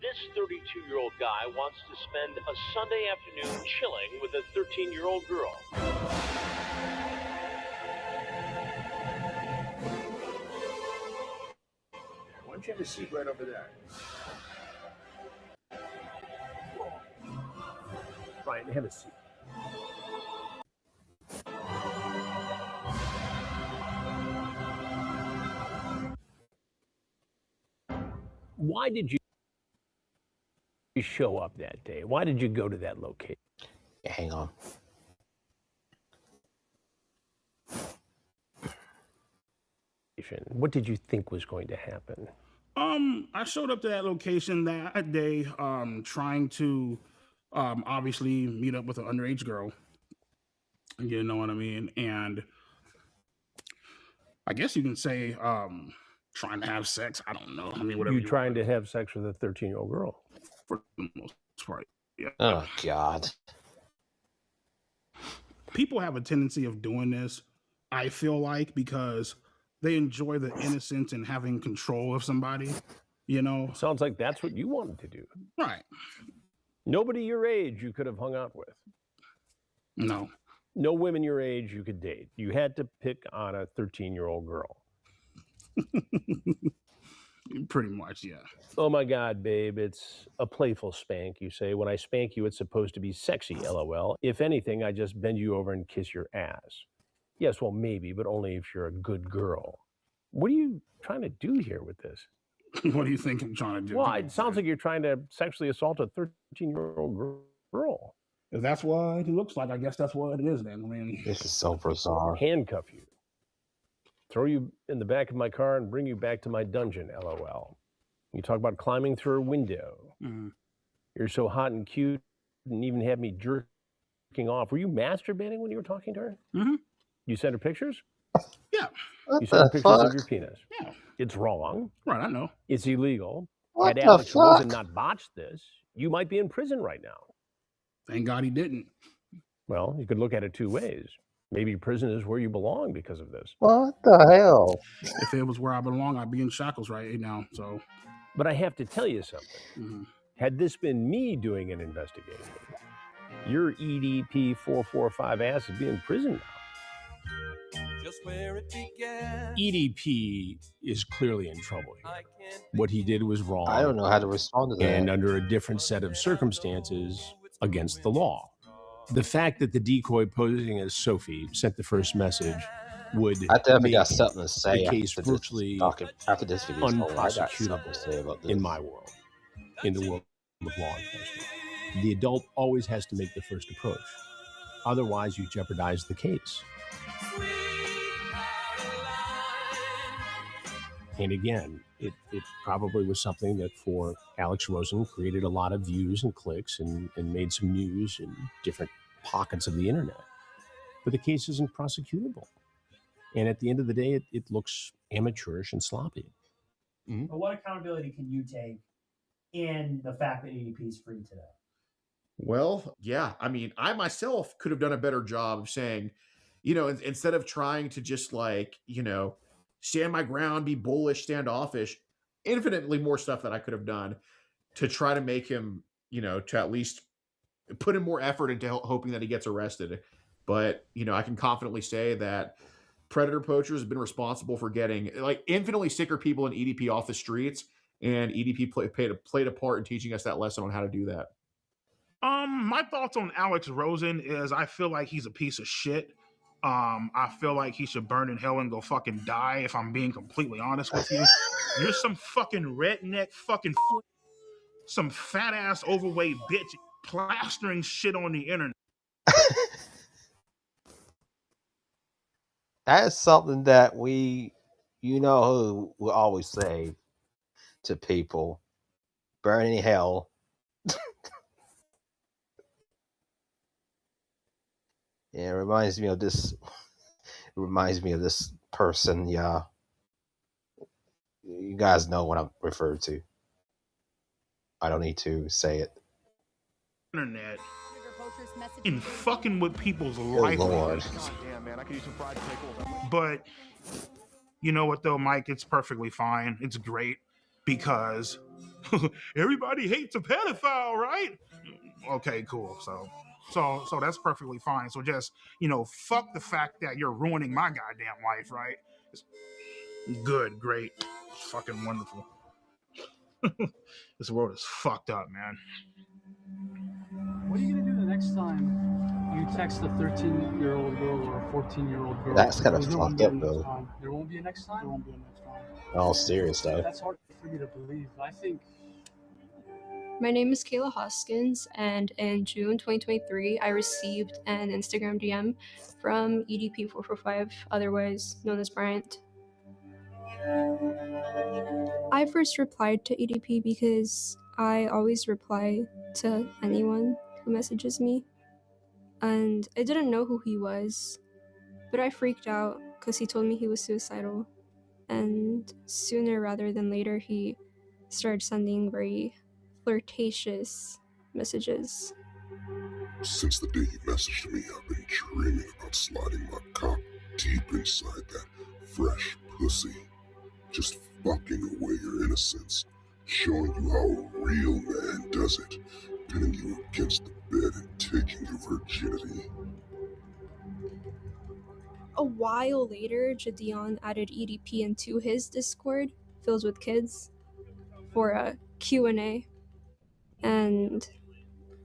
This 32-year-old guy wants to spend a Sunday afternoon chilling with a 13-year-old girl. Why don't you have a seat right over there? Fine, have a seat. Why did you show up that day? Why did you go to that location? Yeah, hang on. What did you think was going to happen? I showed up to that location that day, trying to obviously meet up with an underage girl. You know what I mean? And I guess you can say trying to have sex. I don't know. I mean, whatever. You trying to have sex with a 13-year-old girl? For the most part, yeah. Oh, God. People have a tendency of doing this, I feel like, because they enjoy the innocence and having control of somebody, you know? Sounds like that's what you wanted to do. Right. Nobody your age you could have hung out with. No. No women your age you could date. You had to pick on a 13-year-old girl. Pretty much, yeah. Oh my God, babe, it's a playful spank, you say. When I spank you, it's supposed to be sexy, LOL. If anything, I just bend you over and kiss your ass. Yes, well, maybe, but only if you're a good girl. What are you trying to do here with this? What do you think I'm trying to do? Well, it sounds like you're trying to sexually assault a 13-year-old girl. If that's what it looks like, I guess that's what it is then. I mean, this is so bizarre. Handcuff you. Throw you in the back of my car and bring you back to my dungeon, LOL. You talk about climbing through a window. Mm-hmm. You're so hot and cute and even had me jerking off. Were you masturbating when you were talking to her? Mm-hmm. You sent her pictures? Yeah. You sent her pictures of your penis. Yeah. It's wrong. Right, I know. It's illegal. What Had the Alex fuck? Rosen not botched this, you might be in prison right now. Thank God he didn't. Well, you could look at it two ways. Maybe prison is where you belong because of this. What the hell? If it was where I belong, I'd be in shackles right now. So, but I have to tell you something. Mm-hmm. Had this been me doing an investigation, your EDP445 ass would be in prison now. Just where it began. EDP is clearly in trouble here. What he did was wrong. I don't know how to respond to that. And under a different set of circumstances, against the law. The fact that the decoy posing as Sophie sent the first message would I definitely make got something to say the case after virtually after this video. I got something unprosecutable to say about this. in my world, in the world of law enforcement. The adult always has to make the first approach. Otherwise, you jeopardize the case. And again, it probably was something that for Alex Rosen created a lot of views and clicks and made some news in different pockets of the internet. But the case isn't prosecutable. And at the end of the day, it looks amateurish and sloppy. Mm-hmm. But what accountability can you take in the fact that EDP is free today? Well, yeah. I mean, I myself could have done a better job of saying, instead of trying to just like, stand my ground, be bullish, standoffish, infinitely more stuff that I could have done to try to make him, to at least put in more effort into hoping that he gets arrested. But, I can confidently say that predator poachers have been responsible for getting like infinitely sicker people in EDP off the streets, and EDP played a part in teaching us that lesson on how to do that. My thoughts on Alex Rosen is I feel like he's a piece of shit. I feel like he should burn in hell and go fucking die, if I'm being completely honest with you. You're some fucking redneck fucking some fat ass overweight bitch plastering shit on the internet. That is something that who will always say to people, burn in hell. Yeah, it reminds me of this. It reminds me of this person. Yeah, you guys know what I'm referred to. I don't need to say it. Internet and fucking with people's livelihoods. But you know what though, Mike? It's perfectly fine. It's great because everybody hates a pedophile, right? Okay, cool. So that's perfectly fine. So just, fuck the fact that you're ruining my goddamn life, right? It's good, great, fucking wonderful. This world is fucked up, man. What are you gonna do the next time you text a 13-year-old girl or a 14-year-old girl? That's kind of fucked up, though. There won't be a next time? There won't be a next time. All serious, though. That's hard for me to believe. I think... My name is Kayla Hoskins, and in June 2023, I received an Instagram DM from EDP445, otherwise known as Bryant. I first replied to EDP because I always reply to anyone who messages me, and I didn't know who he was, but I freaked out because he told me he was suicidal, and sooner rather than later he started sending very flirtatious messages. Since the day you messaged me, I've been dreaming about sliding my cock deep inside that fresh pussy. Just fucking away your innocence, showing you how a real man does it, pinning you against the bed and taking your virginity. A while later, Jadion added EDP into his Discord, filled with kids, for a Q&A. And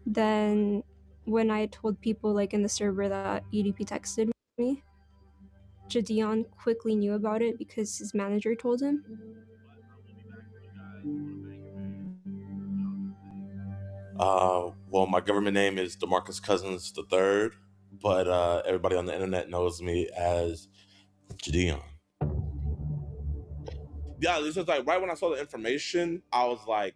then when I told people like in the server that EDP texted me, Jadion quickly knew about it because his manager told him. Well, my government name is DeMarcus Cousins III, but everybody on the internet knows me as Jadion. Yeah, this is like right when I saw the information, I was like,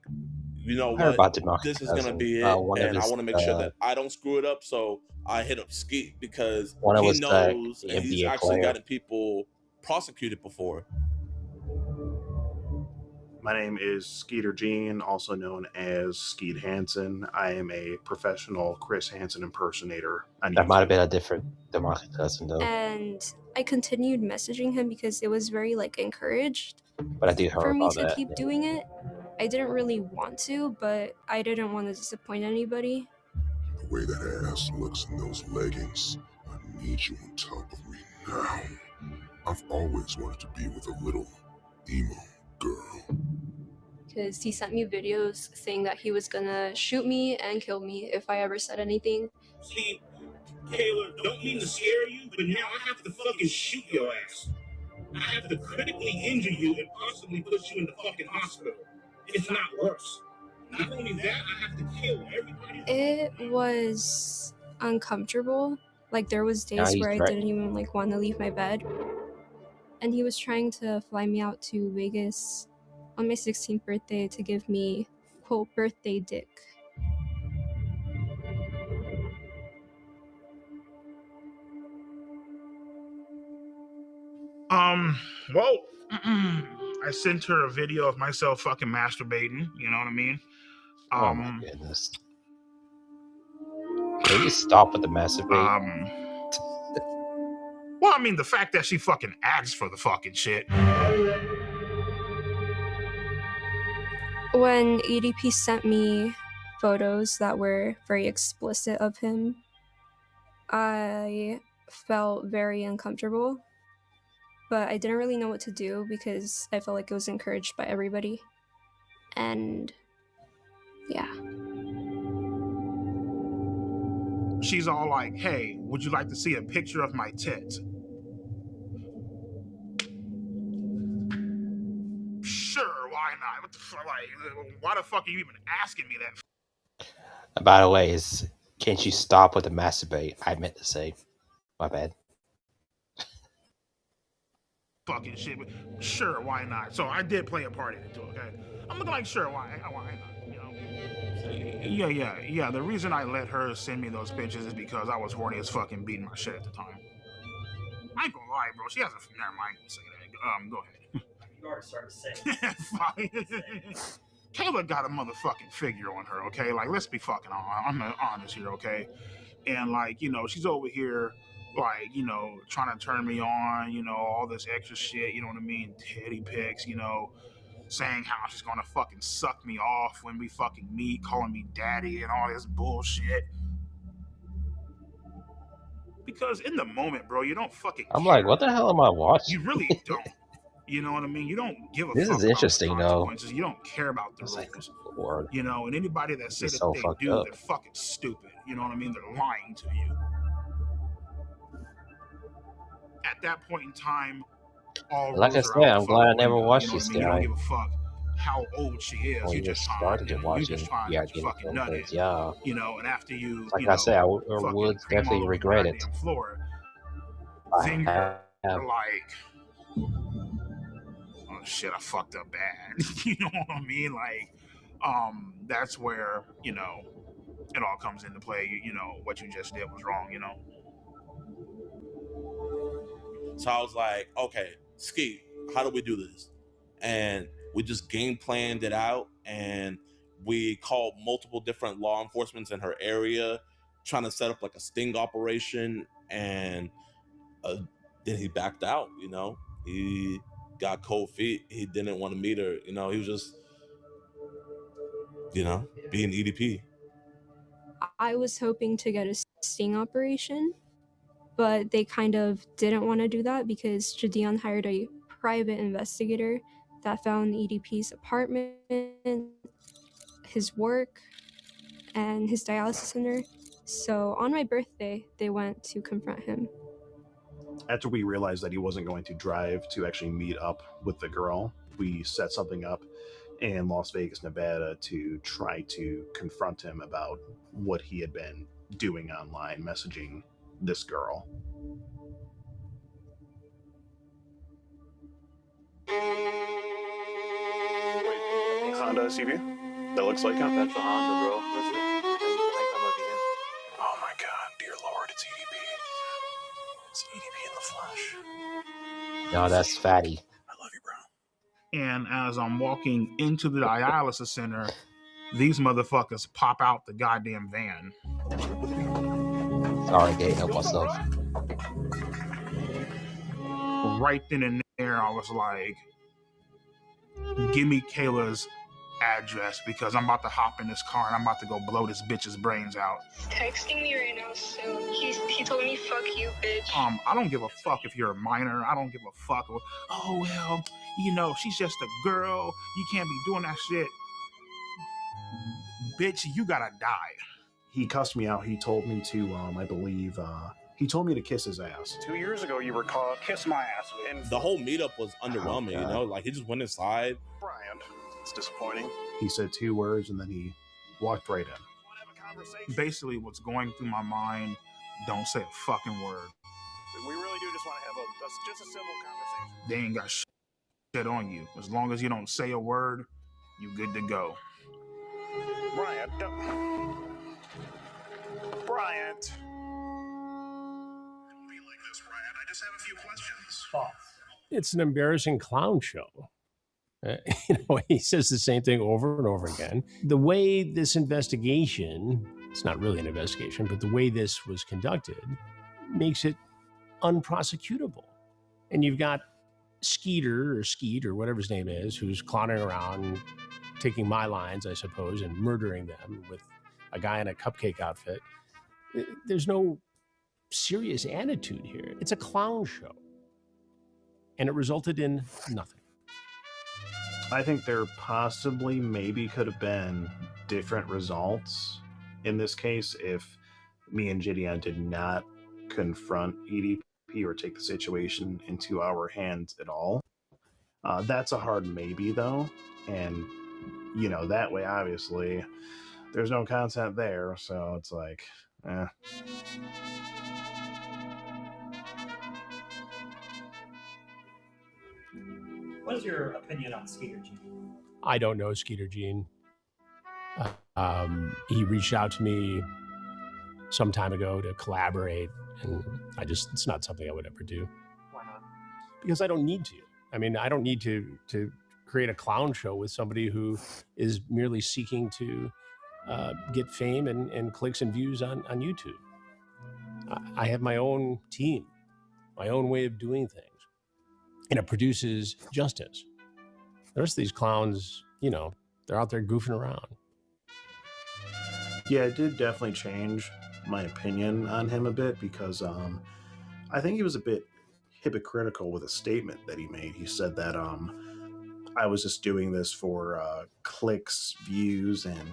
you know what, this is gonna be it, and I want to make sure that I don't screw it up. So I hit up Skeet because he knows, and he's actually gotten people prosecuted before. My name is Skeeter Gene, also known as Skeet Hansen. I am a professional Chris Hansen impersonator. That might have been a different DeMarcus Cousin, though. And I continued messaging him because it was very like encouraged But I did hear for me about to that. keep doing it. I didn't really want to, but I didn't want to disappoint anybody. The way that ass looks in those leggings, I need you on top of me now. I've always wanted to be with a little emo girl. Because he sent me videos saying that he was gonna shoot me and kill me if I ever said anything. See, Kayla, don't mean to scare you, but now I have to fucking shoot your ass. I have to critically injure you and possibly put you in the fucking hospital. If not worse. Not only that, I have to kill everybody. It was uncomfortable. Like there was days where I didn't even like want to leave my bed. And he was trying to fly me out to Vegas on my 16th birthday to give me, quote, birthday dick. Well, I sent her a video of myself fucking masturbating, you know what I mean? Oh my goodness. Can you stop with the masturbating? I mean, the fact that she fucking asked for the fucking shit. When EDP sent me photos that were very explicit of him, I felt very uncomfortable, but I didn't really know what to do because I felt like it was encouraged by everybody. And yeah. She's all like, hey, would you like to see a picture of my tits? Sure, why not? What the fuck? Like, why the fuck are you even asking me that? By the way, can't you stop with the masturbate? I meant to say. My bad. Fucking shit. But sure, why not? So I did play a part in it too, okay? I'm looking like, sure, why not? You know? Yeah. The reason I let her send me those pictures is because I was horny as fucking beating my shit at the time. I ain't gonna lie, bro. She has a... Never mind. Say that. Go ahead. You already started saying. Kayla got a motherfucking figure on her, okay? Like, let's be fucking honest here, okay? And, like, you know, she's over here, like, you know, trying to turn me on, you know, all this extra shit, you know what I mean? Teddy pics, you know, saying how she's gonna fucking suck me off when we fucking meet, calling me daddy and all this bullshit. Because in the moment, bro, you don't fucking I'm care. like, what the hell am I watching? You really don't. You know what I mean? You don't give a fuck. This is interesting, though. You don't care about the rules. Like, Lord. You know, and anybody that says so that they do, up. they're fucking stupid. You know what I mean? They're lying to you. At that point in time, all like I rules said, are out I'm glad I never watched you know this what I mean? guy. You don't give a fuck how old she is. Well, You just just started to watch you it. just find Yeah, that you fucking nutted. yeah. You know, and after you, like you I know, said, I would definitely regret it. Floor, then you're like, oh shit, I fucked up bad. You know what I mean? Like, that's where, you know, it all comes into play. You know, what you just did was wrong, you know? So I was like, okay, Ski, how do we do this? And we just game planned it out, and we called multiple different law enforcement in her area, trying to set up like a sting operation, and then he backed out, you know? He got cold feet. He didn't want to meet her, you know? He was just, you know, being EDP. I was hoping to get a sting operation, but they kind of didn't want to do that because Jadion hired a private investigator that found EDP's apartment, his work, and his dialysis center. So on my birthday, they went to confront him. After we realized that he wasn't going to drive to actually meet up with the girl, we set something up in Las Vegas, Nevada to try to confront him about what he had been doing online, messaging this girl. Wait, Honda SUV? That looks like him? That's a Honda, bro. That's it. Oh my god, dear Lord, it's EDP. It's EDP in the flesh. No, that's fatty. I love you, bro. And as I'm walking into the dialysis center, these motherfuckers pop out the goddamn van. Sorry, getting up myself. Right then and there, I was like, give me Kayla's address because I'm about to hop in this car and I'm about to go blow this bitch's brains out. He's texting me right now, so he told me, fuck you, bitch. I don't give a fuck if you're a minor. I don't give a fuck. Oh, well, you know, she's just a girl. You can't be doing that shit. Bitch, you gotta die. He cussed me out. He told me to, I believe, he told me to kiss his ass. 2 years ago, you were caught. Kiss my ass. And the whole meetup was underwhelming, you know? Like, he just went inside. Brian, it's disappointing. He said 2 words, and then he walked right in. Basically, what's going through my mind, don't say a fucking word. We really do just want to have just a civil conversation. They ain't got shit on you. As long as you don't say a word, you good to go. Bryant, Bryant. Don't be like this, Bryant. I just have a few questions. It's an embarrassing clown show. You know, he says the same thing over and over again. The way this investigation, it's not really an investigation, but the way this was conducted makes it unprosecutable. And you've got Skeeter or Skeet or whatever his name is, who's clowning around, taking my lines, I suppose, and murdering them with a guy in a cupcake outfit. There's no serious attitude here. It's a clown show. And it resulted in nothing. I think there possibly maybe could have been different results in this case if me and Gideon did not confront EDP or take the situation into our hands at all. That's a hard maybe, though. And, you know, that way, obviously, there's no content there. So it's like, eh. What is your opinion on Skeeter Gene? I don't know Skeeter Gene. He reached out to me some time ago to collaborate, and it's not something I would ever do. Why not? Because I don't need to. I mean, I don't need to create a clown show with somebody who is merely seeking to get fame and clicks and views on YouTube. I have my own team, my own way of doing things, and it produces justice. The rest of these clowns, you know, they're out there goofing around. Yeah, it did definitely change my opinion on him a bit because I think he was a bit hypocritical with a statement that he made. He said that I was just doing this for clicks, views, and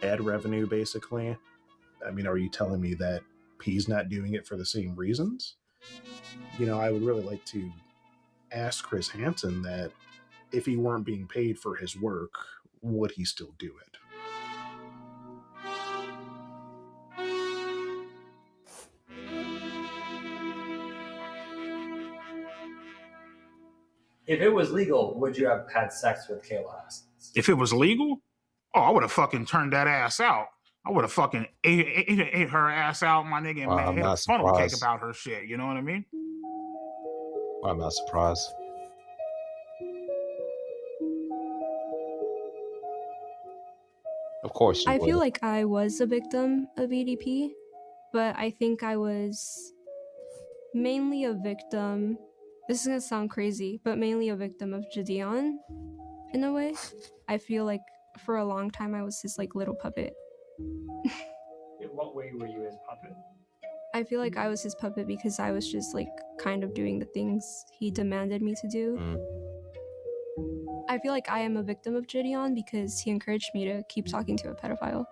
ad revenue, basically. I mean, are you telling me that he's not doing it for the same reasons? You know, I would really like to ask Chris Hansen that if he weren't being paid for his work, would he still do it? If it was legal, would you have had sex with Kayla Haskins? If it was legal, I would have fucking turned that ass out. I would have fucking ate her ass out, my nigga, and made a funnel cake about her shit. You know what I mean? I'm not surprised. Of course you would. feel like I was a victim of EDP, but I think I was mainly a victim. This is gonna sound crazy, but mainly a victim of Gideon, in a way. I feel like for a long time I was his like little puppet. In what way were you his puppet? I feel like I was his puppet because I was just like kind of doing the things he demanded me to do. I feel like I am a victim of Gideon because he encouraged me to keep talking to a pedophile.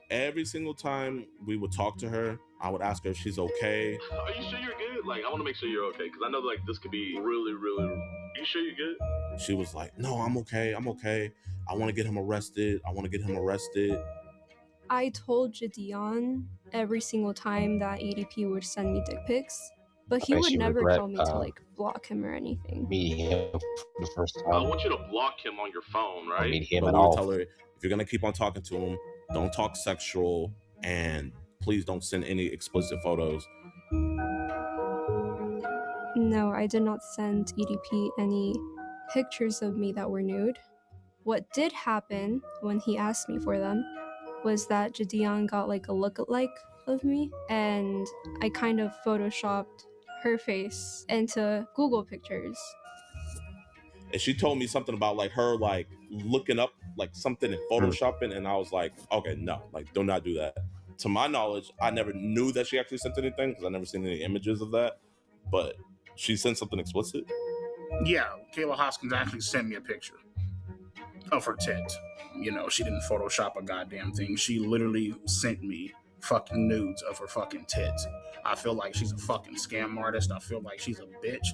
Every single time we would talk to her, I would ask her if she's okay. Are you sure you're good? Like, I want to make sure you're okay because I know like this could be really, really. Are you sure you're good? She was like, "No, I'm okay. I'm okay. I want to get him arrested. I want to get him arrested." I told Gideon every single time that EDP would send me dick pics, but he would never tell me to like block him or anything. Meeting him for the first time. I want you to block him on your phone, right? Meet him But at we would all. tell her, if you're gonna keep on talking to him, don't talk sexual, and please don't send any explicit photos. No, I did not send EDP any pictures of me that were nude. What did happen when he asked me for them was that Gideon got like a lookalike of me, and I kind of photoshopped her face into Google pictures. And she told me something about like her like looking up like something in photoshopping, and I was like, okay, no, like do not do that. To my knowledge, I never knew that she actually sent anything because I never seen any images of that, but she sent something explicit. Yeah, Kayla Hoskins actually sent me a picture of her tit. You know, she didn't Photoshop a goddamn thing. She literally sent me fucking nudes of her fucking tits. I feel like she's a fucking scam artist. I feel like she's a bitch.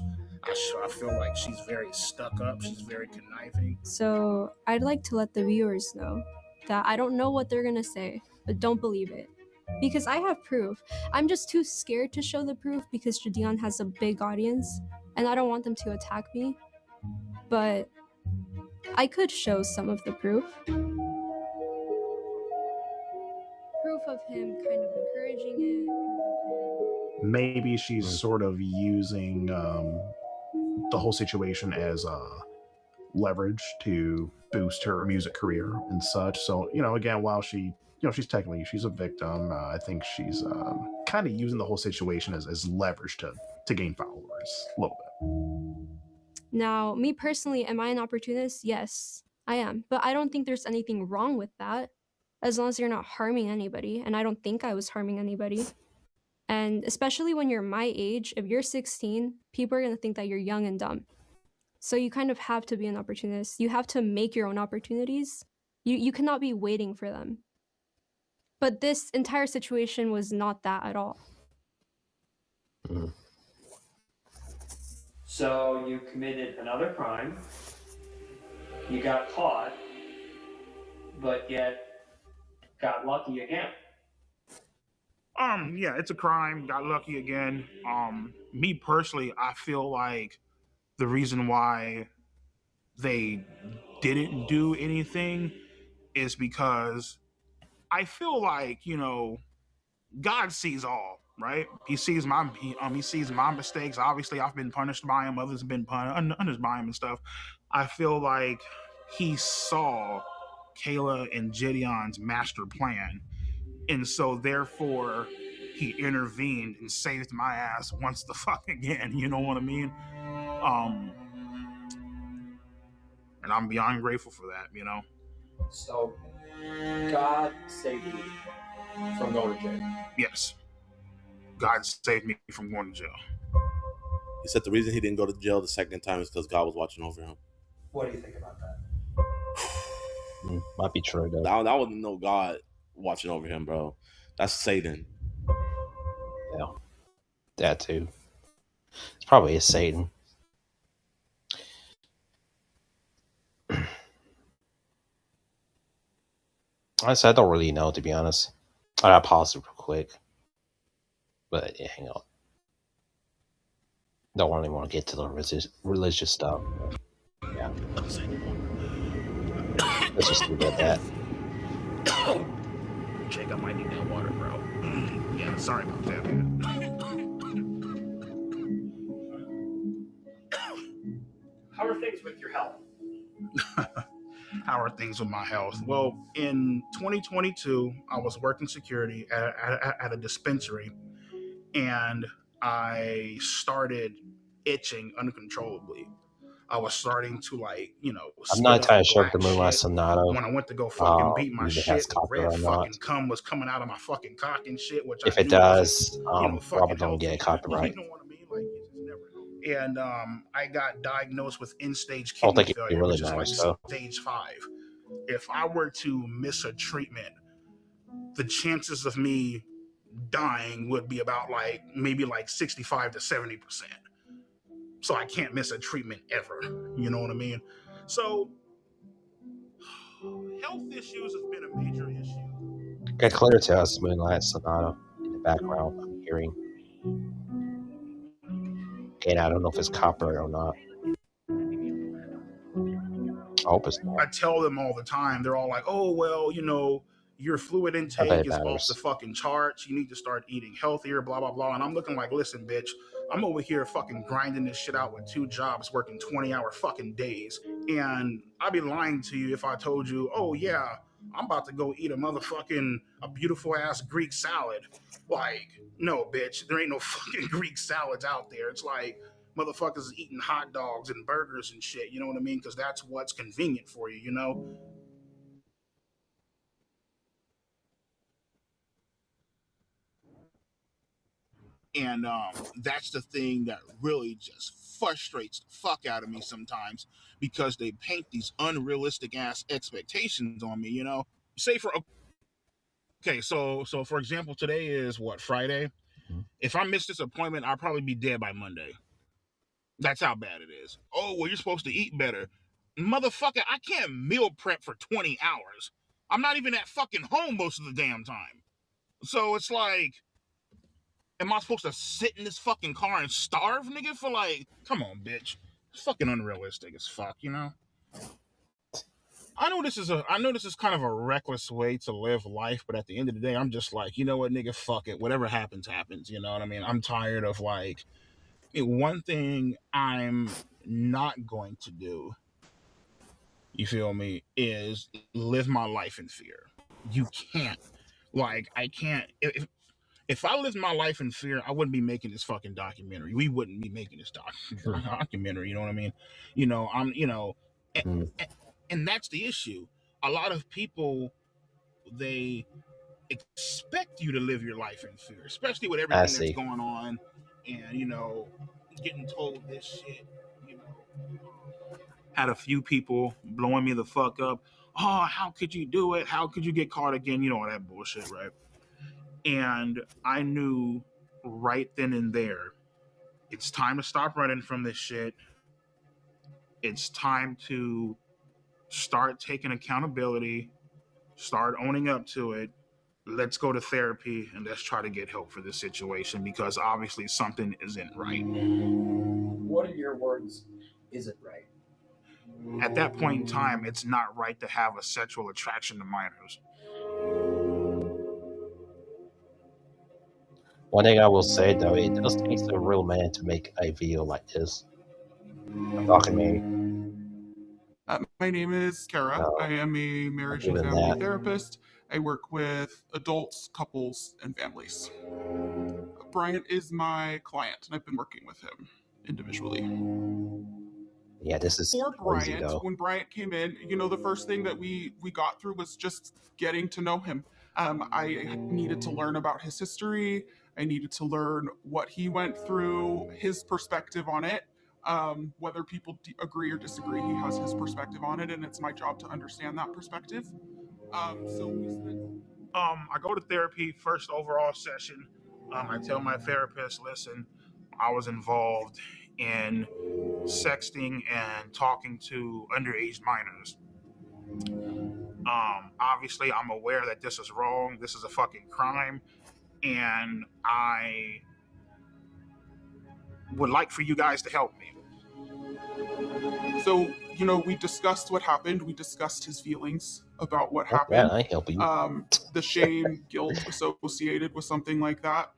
I feel like she's very stuck up. She's very conniving. So I'd like to let the viewers know that I don't know what they're gonna say, but don't believe it. Because I have proof. I'm just too scared to show the proof because Gideon has a big audience and I don't want them to attack me. But I could show some of the proof. Proof of him kind of encouraging it. Maybe she's sort of using the whole situation as leverage to boost her music career and such. So, you know, again, while she's technically, she's a victim, I think she's kind of using the whole situation as leverage to gain followers a little bit. Now, me personally, am I an opportunist? Yes, I am. But I don't think there's anything wrong with that, as long as you're not harming anybody. And I don't think I was harming anybody. And especially when you're my age, if you're 16, people are going to think that you're young and dumb. So you kind of have to be an opportunist. You have to make your own opportunities. You cannot be waiting for them. But this entire situation was not that at all. So you committed another crime, you got caught, but yet got lucky again. Yeah, it's a crime, got lucky again. Me personally, I feel like the reason why they didn't do anything is because I feel like, you know, God sees all, right? He sees my mistakes. Obviously, I've been punished by him. Others have been punished by him and stuff. I feel like he saw Kayla and Gideon's master plan, and so therefore he intervened and saved my ass once the fuck again. You know what I mean? And I'm beyond grateful for that. You know. So God saved you from going to jail. Yes. God saved me from going to jail. He said the reason he didn't go to jail the second time is because God was watching over him. What do you think about that? Might be true, though. That wasn't no God watching over him, bro. That's Satan. Yeah. That too. It's probably a Satan. I said I don't really know, to be honest. I gotta pause it real quick. But yeah, hang on. Don't really want to get to the religious stuff. Yeah. Let's just leave it at that. Jake, I might need that water, bro. Yeah, sorry about that, man. How are things with your health? How are things with my health? Well, in 2022, I was working security at a dispensary, and I started itching uncontrollably. I was starting to, like, you know, I'm not entirely sure if the Moonlight Sonata when I went to go fucking beat my shit, the red or fucking cum was coming out of my fucking cock and shit, which if I it knew does, fucking don't get copyright. You know what I mean? Like, you just never know. And I got diagnosed with end-stage I don't kidney think it failure, really which is like matters, though. stage 5. If I were to miss a treatment, the chances of me dying would be about like maybe like 65 to 70%. So I can't miss a treatment ever. You know what I mean? So health issues have been a major issue. Get clear to us, Moonlight Sonata in the background. I'm hearing. Again, I don't know if it's copyright or not. I hope it's not. I tell them all the time. They're all like, "Oh well, you know, your fluid intake is off the fucking charts. You need to start eating healthier, blah, blah, blah." And I'm looking like, listen, bitch, I'm over here fucking grinding this shit out with 2 jobs, working 20-hour fucking days. And I'd be lying to you if I told you, oh yeah, I'm about to go eat a beautiful ass Greek salad. Like, no, bitch, there ain't no fucking Greek salads out there. It's like motherfuckers eating hot dogs and burgers and shit. You know what I mean? Because that's what's convenient for you, you know? And that's the thing that really just frustrates the fuck out of me sometimes, because they paint these unrealistic ass expectations on me, you know? Say for so for example, today is what, Friday? Mm-hmm. If I miss this appointment, I'll probably be dead by Monday. That's how bad it is. Oh, well, you're supposed to eat better. Motherfucker, I can't meal prep for 20 hours. I'm not even at fucking home most of the damn time. So it's like, am I supposed to sit in this fucking car and starve, nigga, for like, come on, bitch. It's fucking unrealistic as fuck, you know? I know this is kind of a reckless way to live life, but at the end of the day, I'm just like, you know what, nigga, fuck it. Whatever happens, happens, you know what I mean? I'm tired of like, one thing I'm not going to do, you feel me, is live my life in fear. You can't. Like, I can't. if I lived my life in fear, I wouldn't be making this fucking documentary. We wouldn't be making this documentary. You know what I mean? And that's the issue. A lot of people, they expect you to live your life in fear, especially with everything that's going on, and getting told this shit. Had a few people blowing me the fuck up. Oh, how could you do it? How could you get caught again? All that bullshit, right? And I knew right then and there, it's time to stop running from this shit. It's time to start taking accountability, start owning up to it. Let's go to therapy and let's try to get help for this situation, because obviously something isn't right. What in your words isn't right? At that point in time, it's not right to have a sexual attraction to minors. One thing I will say, though, it does take a real man to make a video like this. I'm talking me. My name is Kara. I am a marriage and family therapist. I work with adults, couples, and families. Bryant is my client, and I've been working with him individually. Yeah, this is for crazy, Bryant. though. When Bryant came in, the first thing that we got through was just getting to know him. I needed to learn about his history. I needed to learn what he went through, his perspective on it. Whether people agree or disagree, he has his perspective on it, and it's my job to understand that perspective. I go to therapy, first overall session. I tell my therapist, listen, I was involved in sexting and talking to underage minors. Obviously, I'm aware that this is wrong. This is a fucking crime. And I would like for you guys to help me. So, we discussed what happened. We discussed his feelings about what happened. Yeah, I help you. The shame, guilt associated with something like that.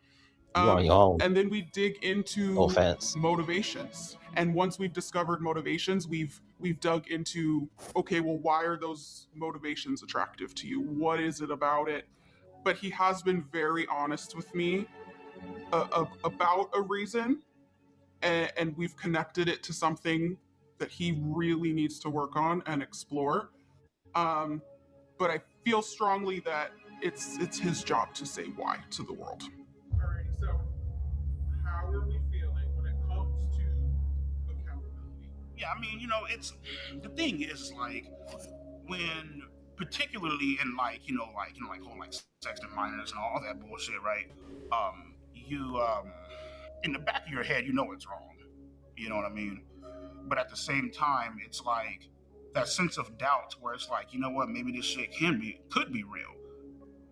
You on your own. And then we dig into No offense. motivations. And once we've discovered motivations, we've dug into, okay, well, why are those motivations attractive to you? What is it about it? But he has been very honest with me about a reason, and we've connected it to something that he really needs to work on and explore. But I feel strongly that it's his job to say why to the world. Alrighty, so how are we feeling when it comes to accountability? Yeah, I mean, it's the thing is like when, particularly in whole sexting minors and all that bullshit, right? You in the back of your head, it's wrong. You know what I mean? But at the same time, it's like that sense of doubt where it's like, you know what, maybe this shit could be real.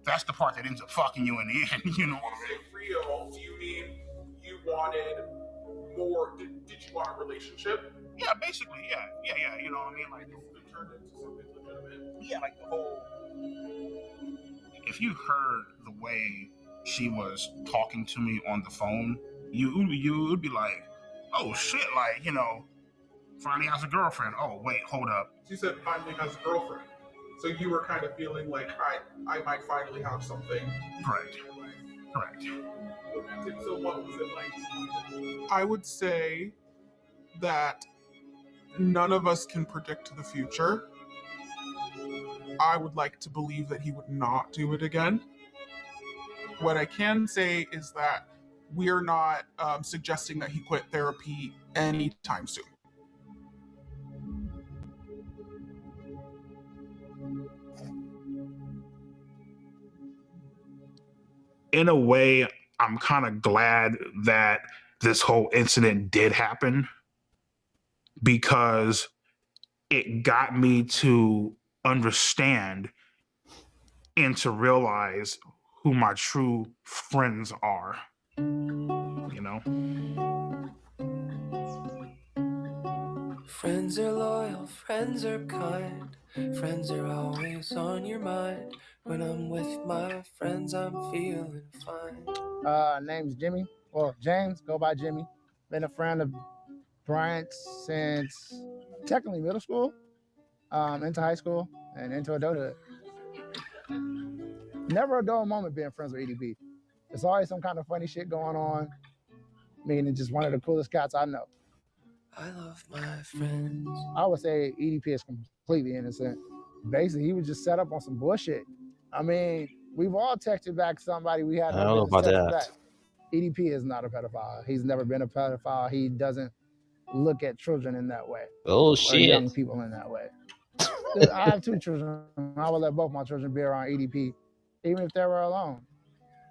That's the part that ends up fucking you in the end, you know what I mean? Real, do you mean you wanted more, did you want a relationship? Yeah, basically, yeah, you know what I mean? Like, it turned into something legitimate? Yeah, like the whole... If you heard the way she was talking to me on the phone, you would be like, oh shit, like, finally has a girlfriend. Oh, wait, hold up. She said finally has a girlfriend. So you were kind of feeling like, I might finally have something. Correct. So what was it like? I would say that none of us can predict the future. I would like to believe that he would not do it again. What I can say is that we're not suggesting that he quit therapy anytime soon. In a way, I'm kind of glad that this whole incident did happen, because it got me to understand and to realize who my true friends are, Friends are loyal, friends are kind, friends are always on your mind. When I'm with my friends, I'm feeling fine. Name's Jimmy, or James, go by Jimmy. Been a friend of Bryant since technically middle school, into high school, and into adulthood. Never a dull moment being friends with EDP. There's always some kind of funny shit going on. I mean, it's just one of the coolest cats I know. I love my friends. I would say EDP is completely innocent. Basically, he was just set up on some bullshit. I mean, we've all texted back somebody we had I don't know about that. back. EDP is not a pedophile. He's never been a pedophile. He doesn't look at children in that way. Oh, or shit. young people in that way. I have 2 children. I would let both my children be around EDP, even if they were alone.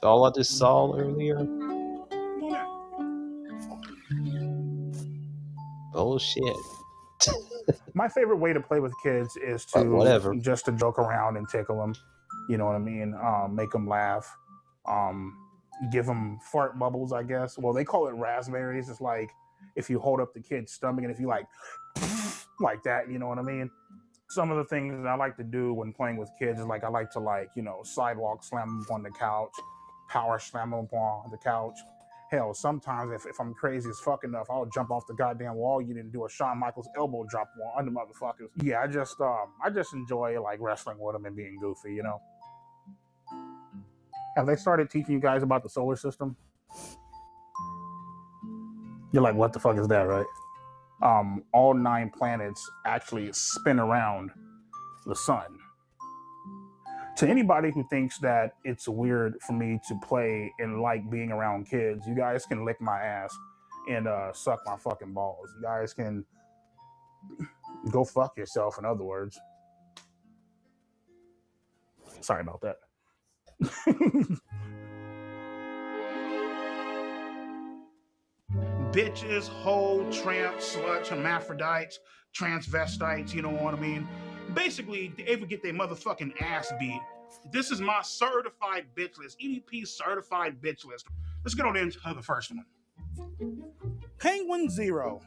All I just saw earlier. Bullshit. My favorite way to play with kids is to just to joke around and tickle them. You know what I mean? Make them laugh. Give them fart bubbles, I guess. Well, they call it raspberries. It's like if you hold up the kid's stomach and if you like that, you know what I mean? Some of the things that I like to do when playing with kids is like I like to sidewalk slam them on the couch, power slam them on the couch. Hell, sometimes if I'm crazy as fuck enough, I'll jump off the goddamn wall. You didn't do a Shawn Michaels elbow drop on the motherfuckers. Yeah, I just enjoy like wrestling with them and being goofy, you know. Have they started teaching you guys about the solar system? You're like, what the fuck is that, right? All 9 planets actually spin around the sun. To anybody who thinks that it's weird for me to play and like being around kids, you guys can lick my ass and suck my fucking balls. You guys can go fuck yourself, in other words. Sorry about that. Bitches, hoe, tramp, slut, hermaphrodites, transvestites, you know what I mean? Basically, they ever get their motherfucking ass beat. This is my certified bitch list, EDP certified bitch list. Let's get on into the first one. Penguin Zero.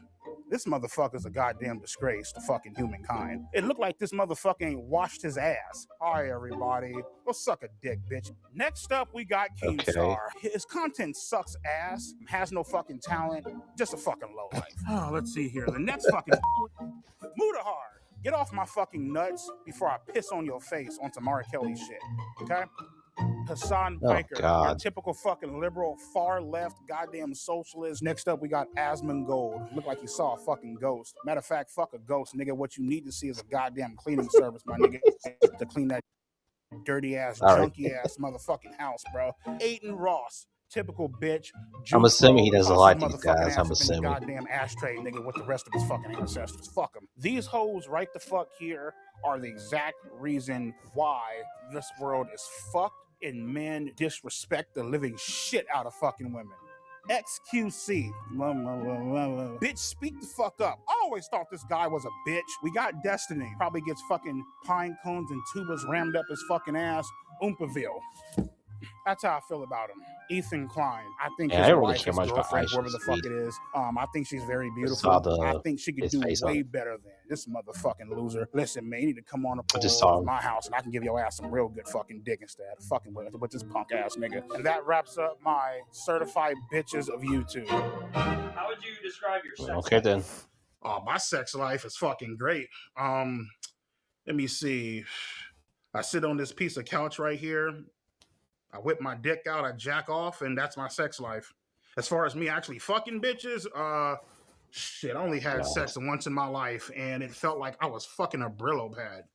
This motherfucker's a goddamn disgrace to fucking humankind. It looked like this motherfucker washed his ass. Hi, everybody. Go suck a dick, bitch. Next up, we got Keemstar. His content sucks ass, has no fucking talent, just a fucking lowlife. Oh, let's see here. The next fucking Mudahar. Get off my fucking nuts before I piss on your face on some R. Kelly shit, okay? Hassan Piker, your typical fucking liberal, far left, goddamn socialist. Next up, we got Asmund Gold. Look like you saw a fucking ghost. Matter of fact, fuck a ghost, nigga. What you need to see is a goddamn cleaning service, my nigga, to clean that dirty ass, junky ass motherfucking house, bro. Aiden Ross. Typical bitch. I'm assuming he doesn't like these guys. I'm assuming. Goddamn ashtray, nigga, with the rest of his fucking ancestors. Fuck them. These hoes right the fuck here are the exact reason why this world is fucked and men disrespect the living shit out of fucking women. XQC. Bitch, speak the fuck up. I always thought this guy was a bitch. We got Destiny. Probably gets fucking pine cones and tubas rammed up his fucking ass. Oompaville. That's how I feel about him. Ethan Klein. I think his wife, his girlfriend, whoever the fuck it is. I think she's very beautiful. I think she could do way better than this motherfucking loser. Listen, man, you need to come on to my house and I can give your ass some real good fucking dick instead of fucking with this punk ass nigga. And that wraps up my certified bitches of YouTube. How would you describe your sex life? Then. Oh, my sex life is fucking great. Let me see. I sit on this piece of couch right here. I whip my dick out, I jack off, and that's my sex life. As far as me actually fucking bitches, shit, I only had sex once in my life, and it felt like I was fucking a Brillo pad.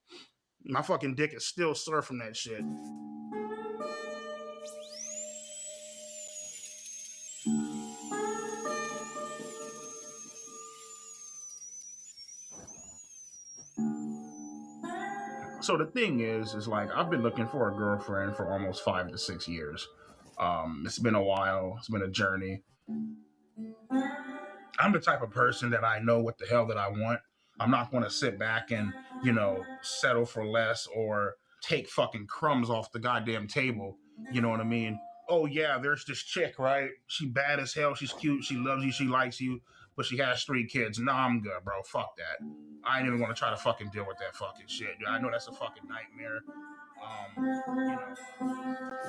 My fucking dick is still sore from that shit. So the thing is like I've been looking for a girlfriend for almost 5 to 6 years. It's been a while. It's been a journey. I'm the type of person that I know what the hell that I want. I'm not going to sit back and, settle for less or take fucking crumbs off the goddamn table. You know what I mean? Oh yeah, there's this chick, right? She bad as hell. She's cute. She loves you. She likes you. But she has 3 kids. Nah, I'm good, bro. Fuck that. I ain't even gonna try to fucking deal with that fucking shit. I know that's a fucking nightmare.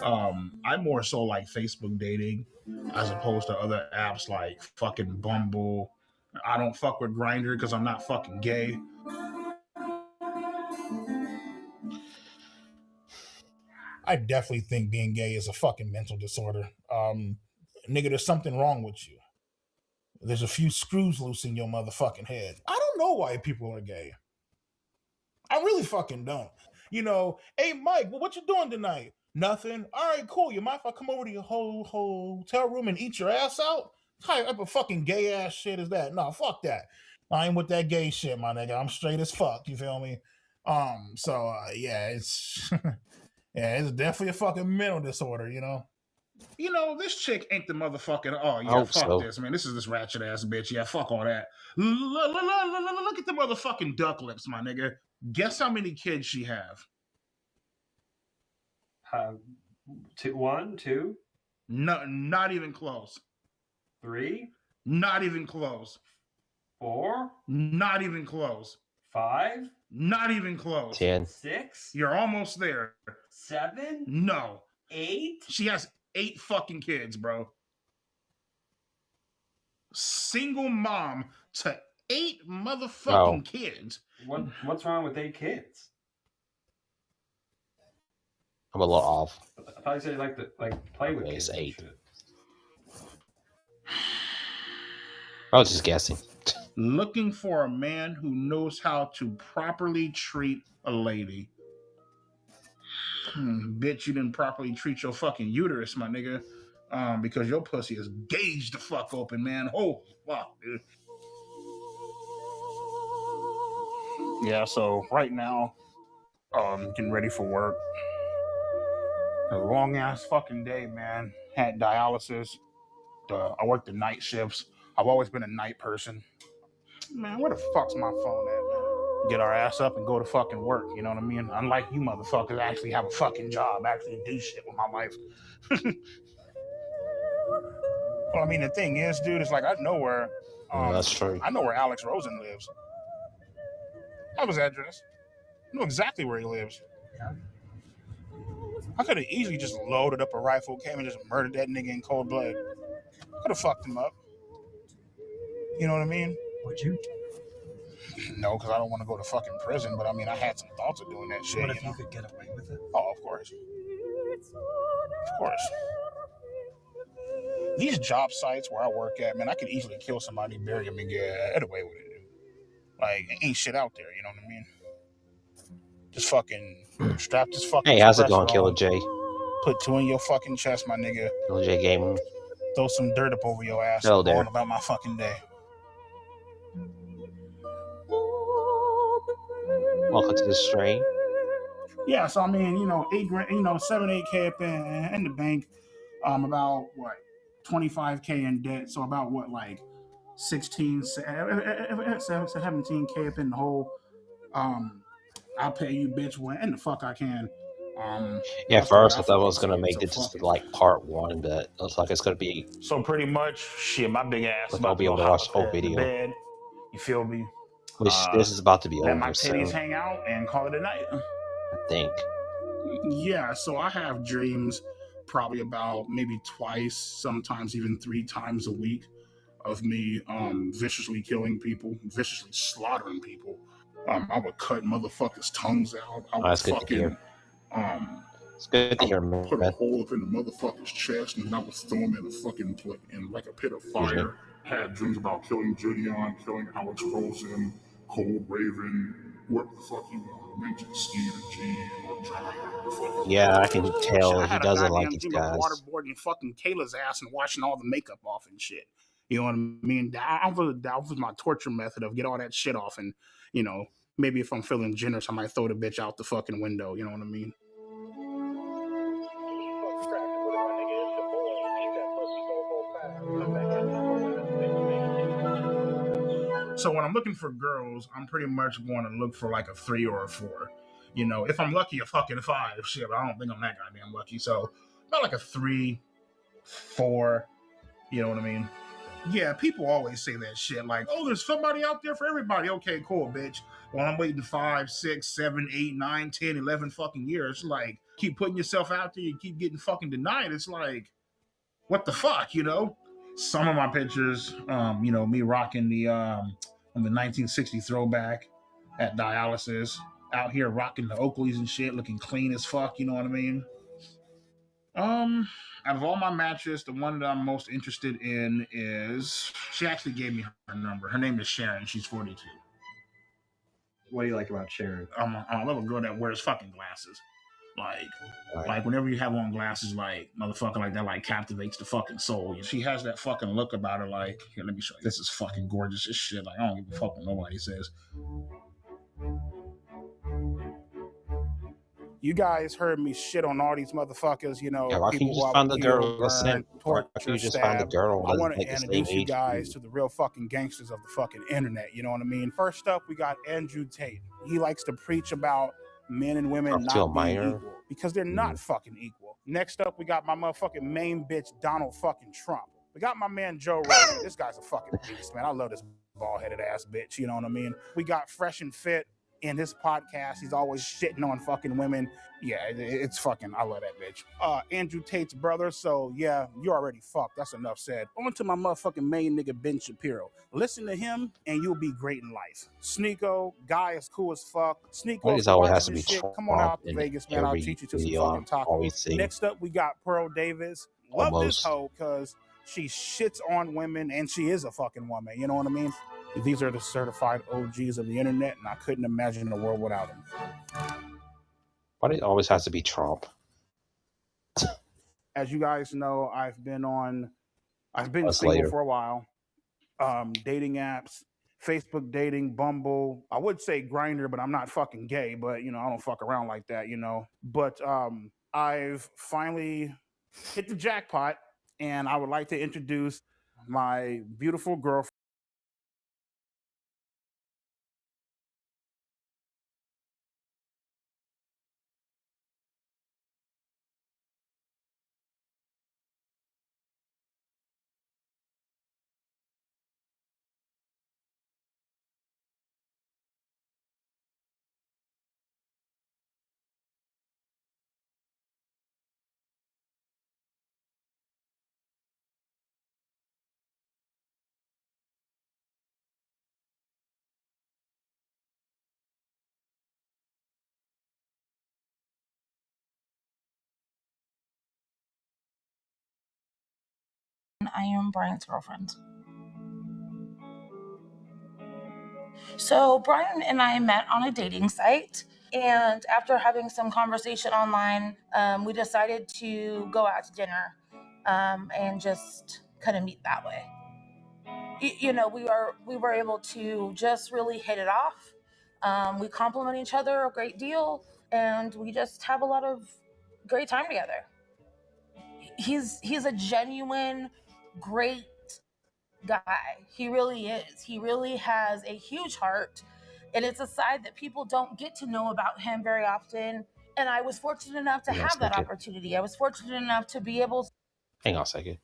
I'm more so like Facebook dating as opposed to other apps like fucking Bumble. I don't fuck with Grindr because I'm not fucking gay. I definitely think being gay is a fucking mental disorder. Nigga, there's something wrong with you. There's a few screws loose in your motherfucking head. I don't know why people are gay. I really fucking don't. You know, hey Mike, what you doing tonight? Nothing. All right, cool. You mind if I come over to your hotel room and eat your ass out? What type of fucking gay ass shit is that? No, fuck that. I ain't with that gay shit, my nigga. I'm straight as fuck. You feel me? Yeah, it's yeah, it's definitely a fucking mental disorder. You know. You know, this chick ain't the motherfucking. Oh yeah, fuck this, man. This is this ratchet ass bitch. Yeah, fuck all that. Look at the motherfucking duck lips, my nigga. Guess how many kids she have? 1, 2. No, not even close. 3. Not even close. 4. Not even close. 5. Not even close. 10. 6. You're almost there. 7. No. 8. She has 8 fucking kids, bro. Single mom to 8 motherfucking kids. What's wrong with 8 kids? I'm a little off. I thought you said you like to play with kids. It's 8. I was just guessing. Looking for a man who knows how to properly treat a lady. Bitch, you didn't properly treat your fucking uterus, my nigga. Because your pussy is gauged the fuck open, man. Oh, fuck, dude. Yeah, so right now, getting ready for work. A long ass fucking day, man. Had dialysis. I worked the night shifts. I've always been a night person. Man, where the fuck's my phone at, man? Get our ass up and go to fucking work, you know what I mean? Unlike you motherfuckers, I actually have a fucking job, actually do shit with my life. Well, I mean, the thing is, dude, it's like I know where. That's true. I know where Alex Rosen lives. I have his address. I know exactly where he lives. I could have easily just loaded up a rifle, came and just murdered that nigga in cold blood. Could have fucked him up. You know what I mean? Would you? No, because I don't want to go to fucking prison, but I mean, I had some thoughts of doing that shit. What if you could get away with it? Oh, of course. Of course. These job sites where I work at, man, I could easily kill somebody, bury him, and get away with it. Like, ain't shit out there, you know what I mean? Just fucking strap this fucking. Hey, how's it going, Killer J? Put 2 in your fucking chest, my nigga. Killer J Gaming. Throw some dirt up over your ass. Hello and there. go on about my fucking day. Welcome to the stream. Yeah, so I mean, you know, 8 grand, you know, 8K up in the bank. About what, 25K in debt. So about what, like 17K up in the hole. I'll pay you, bitch, when the fuck I can. Yeah, first I thought I was gonna make it just like part 1, but it looks like it's gonna be. So pretty much, shit, my big ass. Like I'll be able to watch the whole video. Bed, you feel me? Which this is about to be let over. my titties So hang out and call it a night. I think. Yeah, so I have dreams probably about maybe twice, sometimes even 3 times a week of me viciously killing people, viciously slaughtering people. I would cut motherfuckers' tongues out. I would That's good to hear. It's good to hear, man. Put a hole up in the motherfucker's chest and I would throw him in a fucking in like a pit of fire. Had dreams about killing Gideon, killing Alex Rosen, Cold Raven, what the fuck you mentioned, Steve and G, or John. Yeah, I can tell he doesn't like these guys. Waterboarding fucking Kayla's ass and washing all the makeup off and shit. You know what I mean? That was my torture method of get all that shit off and, you know, maybe if I'm feeling generous, I might throw the bitch out the fucking window. You know what I mean? So when I'm looking for girls, I'm pretty much going to look for like a 3 or a 4. You know, if I'm lucky, a fucking 5. Shit, but I don't think I'm that goddamn lucky. So about like a 3, 4. You know what I mean? Yeah, people always say that shit like, oh, there's somebody out there for everybody. Okay, cool, bitch. Well, I'm waiting 5, 6, 7, 8, 9, 10, 11 fucking years. Like, keep putting yourself out there, you keep getting fucking denied. It's like, what the fuck, you know? Some of my pictures, you know, me rocking the 1960 throwback at dialysis, out here rocking the Oakleys and shit, looking clean as fuck, you know what I mean? Out of all my matches, the one that I'm most interested in is she actually gave me her number. Her name is Sharon. She's 42. What do you like about Sharon? I love a girl that wears fucking glasses. Like whenever you have on glasses, like motherfucker like that, like captivates the fucking soul. She has that fucking look about her. Like, here, let me show you. This is fucking gorgeous as shit. Like, I don't give a fuck what nobody says. You guys heard me shit on all these motherfuckers, you know, yeah, why people can't you who just I've find the killed, girl that's burned, why can't tortured, you just find the stabbed. girl I that's want to like the same introduce you age guys as to the real fucking gangsters of the fucking internet, you know what I mean? First up, we got Andrew Tate. He likes to preach about men and women to a not being minor? equal because they're not fucking equal. Next up, we got my motherfucking main bitch, Donald fucking Trump. We got my man, Joe Rogan. This guy's a fucking beast, man. I love this bald-headed ass bitch, you know what I mean? We got Fresh and Fit in his podcast. He's always shitting on fucking women. Yeah, it's fucking, I love that bitch. Andrew Tate's brother, so yeah, you already fucked. That's enough said. On to my motherfucking main nigga, Ben Shapiro. Listen to him and you'll be great in life. Sneeko, guy is cool as fuck. Sneeko, Why if does you're always watching has to this be shit, Trump come on out to in Vegas, man. I'll every treat you to some video fucking I always tacos. see? Next up, we got Pearl Davis. Love this Almost. hoe because she shits on women and she is a fucking woman. You know what I mean? These are the certified OGs of the internet, and I couldn't imagine a world without them. Why do it always has to be Trump? As you guys know, I've been single for a while. Dating apps, Facebook dating, Bumble. I would say Grindr, but I'm not fucking gay, but you know, I don't fuck around like that, you know. But I've finally hit the jackpot, and I would like to introduce my beautiful girlfriend. I am Brian's girlfriend. So Brian and I met on a dating site, and after having some conversation online, we decided to go out to dinner and just kind of meet that way. You know, we were able to just really hit it off. We compliment each other a great deal, and we just have a lot of great time together. He's a genuine, great guy. He really is. He really has a huge heart, and it's a side that people don't get to know about him very often. And I was fortunate enough to have that opportunity. I was fortunate enough to be able to. Hang on a second.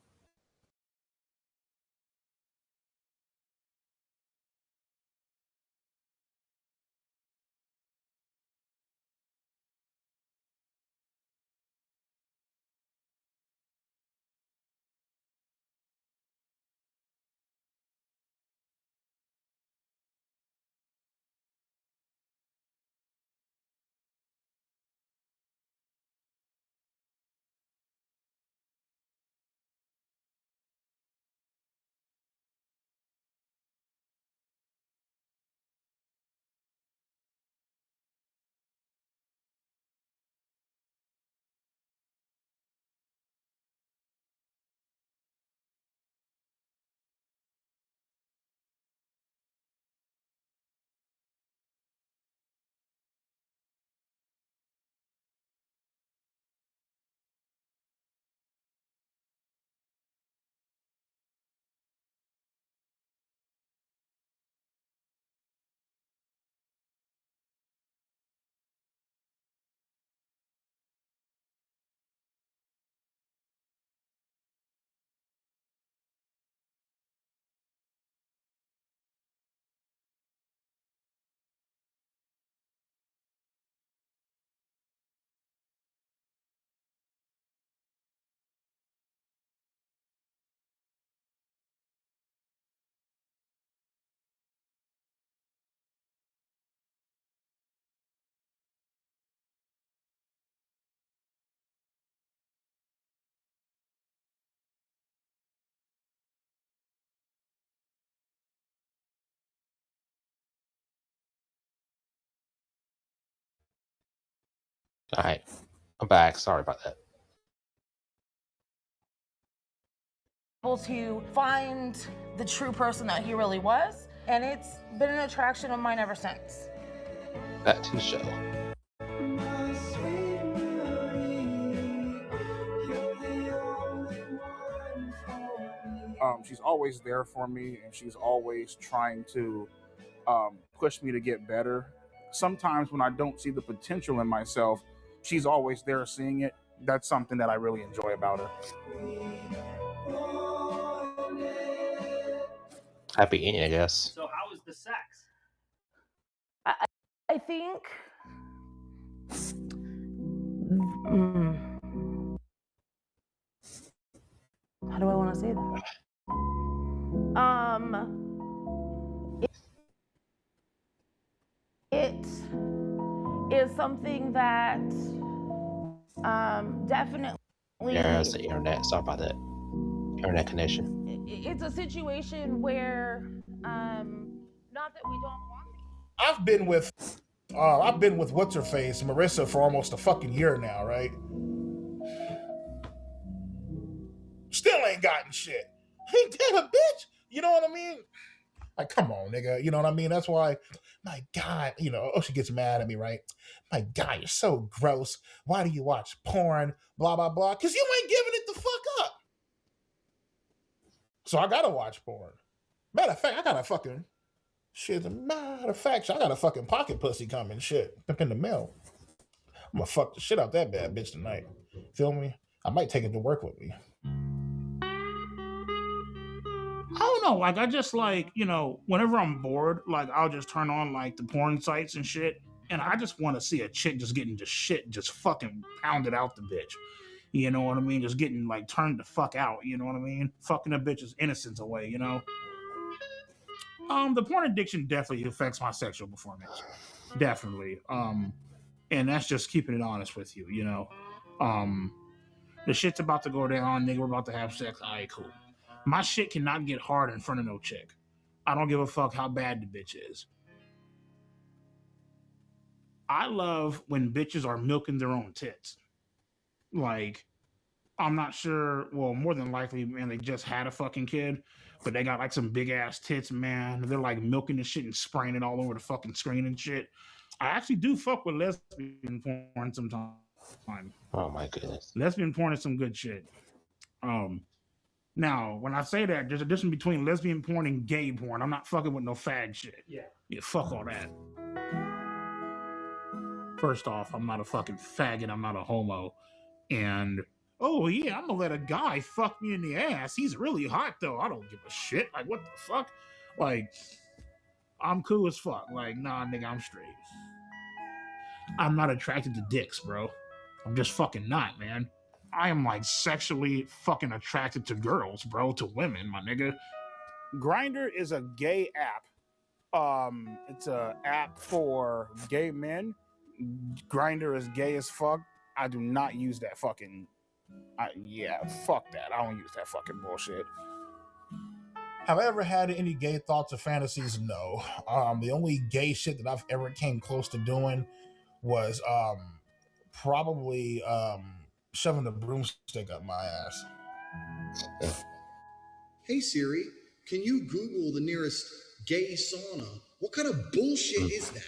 All right, I'm back. Sorry about that. Able to find the true person that he really was, and it's been an attraction of mine ever since. Back to the show. She's always there for me, and she's always trying to push me to get better. Sometimes when I don't see the potential in myself, she's always there seeing it. That's something that I really enjoy about her. Happy ending, I guess. So how was the sex? I think how do I want to say that? It is something that definitely. Yeah, it's the internet. Sorry about that. Internet connection. It's a situation where, not that we don't want. I've been with what's her face, Marissa, for almost a fucking year now, right? Still ain't gotten shit. Ain't that a bitch? You know what I mean? Like, come on, nigga. You know what I mean? That's why, my God, she gets mad at me, right? My God, you're so gross. Why do you watch porn? Blah, blah, blah. Because you ain't giving it the fuck up. So I gotta watch porn. Matter of fact, I got a fucking pocket pussy coming shit up in the mail. I'm gonna fuck the shit out that bad bitch tonight. Feel me? I might take it to work with me. I don't know. Like, I just whenever I'm bored, like, I'll just turn on like the porn sites and shit. And I just want to see a chick just getting just shit, just fucking pounded out the bitch. You know what I mean? Just getting like turned the fuck out. You know what I mean? Fucking a bitch's innocence away, you know? The porn addiction definitely affects my sexual performance. Definitely. And that's just keeping it honest with you, you know? The shit's about to go down, nigga, we're about to have sex. All right, cool. My shit cannot get hard in front of no chick. I don't give a fuck how bad the bitch is. I love when bitches are milking their own tits. Like, I'm not sure, well, more than likely, man, they just had a fucking kid, but they got like some big ass tits, man. They're like milking the shit and spraying it all over the fucking screen and shit. I actually do fuck with lesbian porn sometimes. Oh my goodness. Lesbian porn is some good shit. Now, when I say that, there's a difference between lesbian porn and gay porn. I'm not fucking with no fag shit. Yeah, fuck all that. First off, I'm not a fucking faggot. I'm not a homo. And, oh yeah, I'm gonna let a guy fuck me in the ass. He's really hot though. I don't give a shit. Like, what the fuck? Like, I'm cool as fuck. Like, nah, nigga, I'm straight. I'm not attracted to dicks, bro. I'm just fucking not, man. I am like sexually fucking attracted to girls, bro, to women, my nigga. Grindr is a gay app. It's a app for gay men. Grindr is gay as fuck. I do not use that fucking. Fuck that. I don't use that fucking bullshit. Have I ever had any gay thoughts or fantasies? No. The only gay shit that I've ever came close to doing was probably shoving a broomstick up my ass. Hey Siri, can you Google the nearest gay sauna? What kind of bullshit is that?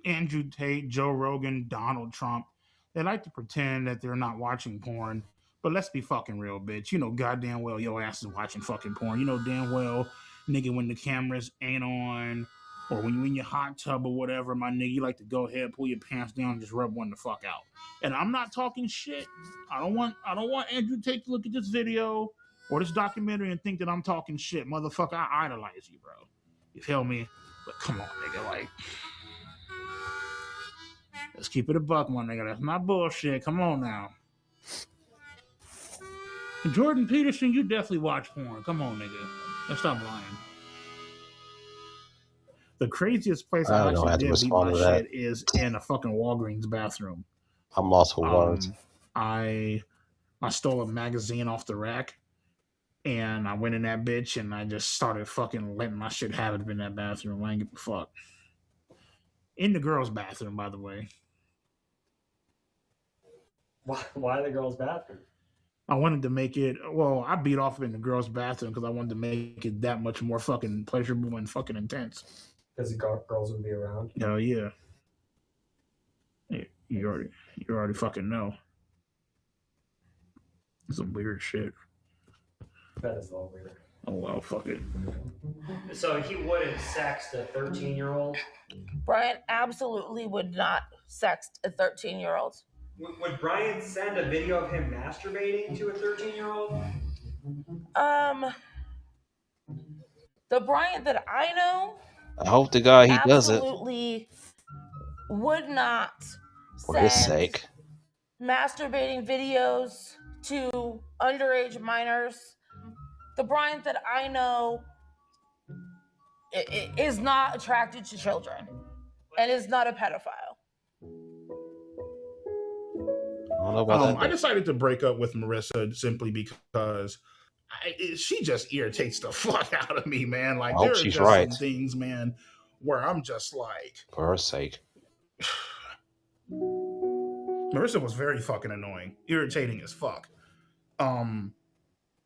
Andrew Tate, Joe Rogan, Donald Trump, they like to pretend that they're not watching porn, but let's be fucking real, bitch. You know goddamn well your ass is watching fucking porn. You know damn well, nigga, when the cameras ain't on, or when you in your hot tub or whatever, my nigga, you like to go ahead, pull your pants down, and just rub one the fuck out. And I'm not talking shit. I don't want Andrew Tate to look at this video or this documentary and think that I'm talking shit. Motherfucker, I idolize you, bro. You feel me? But come on, nigga, like, let's keep it a buck, my nigga. That's not bullshit. Come on now. Jordan Peterson, you definitely watch porn. Come on, nigga. Let's stop lying. The craziest place I actually did leave my shit is in a fucking Walgreens bathroom. I'm lost for words. I stole a magazine off the rack, and I went in that bitch, and I just started fucking letting my shit have it in that bathroom. I ain't give a fuck. In the girls' bathroom, by the way. Why the girls' bathroom? I wanted to make it. Well, I beat off in the girls' bathroom because I wanted to make it that much more fucking pleasurable and fucking intense. Because the girls would be around. Hell yeah. You already fucking know. Some weird shit. That is all weird. Oh well, fuck it. So he wouldn't sext a 13-year-old? Brian absolutely would not sext a 13-year-old. Would Brian send a video of him masturbating to a 13-year-old? The Brian that I know, I hope to God he does it. absolutely would not For his send sake. masturbating videos to underage minors. The Brian that I know is not attracted to children and is not a pedophile. I decided to break up with Marissa simply because she just irritates the fuck out of me, man. Like, there are just some things, man, where I'm just like... For her sake. Marissa was very fucking annoying. Irritating as fuck.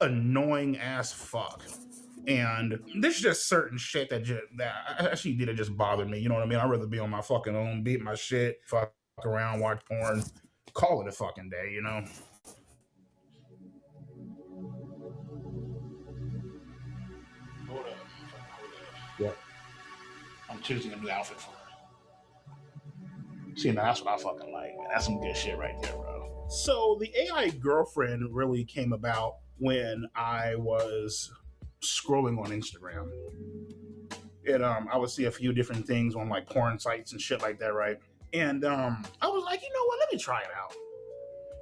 Annoying as fuck. And there's just certain shit that she did, it just bothered me. You know what I mean? I'd rather be on my fucking own, beat my shit, fuck around, watch porn, call it a fucking day, you know? Hold up. Yep. I'm choosing a new outfit for her. See, now that's what I fucking like, man. That's some good shit right there, bro. So the AI girlfriend really came about when I was scrolling on Instagram. And I would see a few different things on like porn sites and shit like that, right? And I was like, you know what? Let me try it out.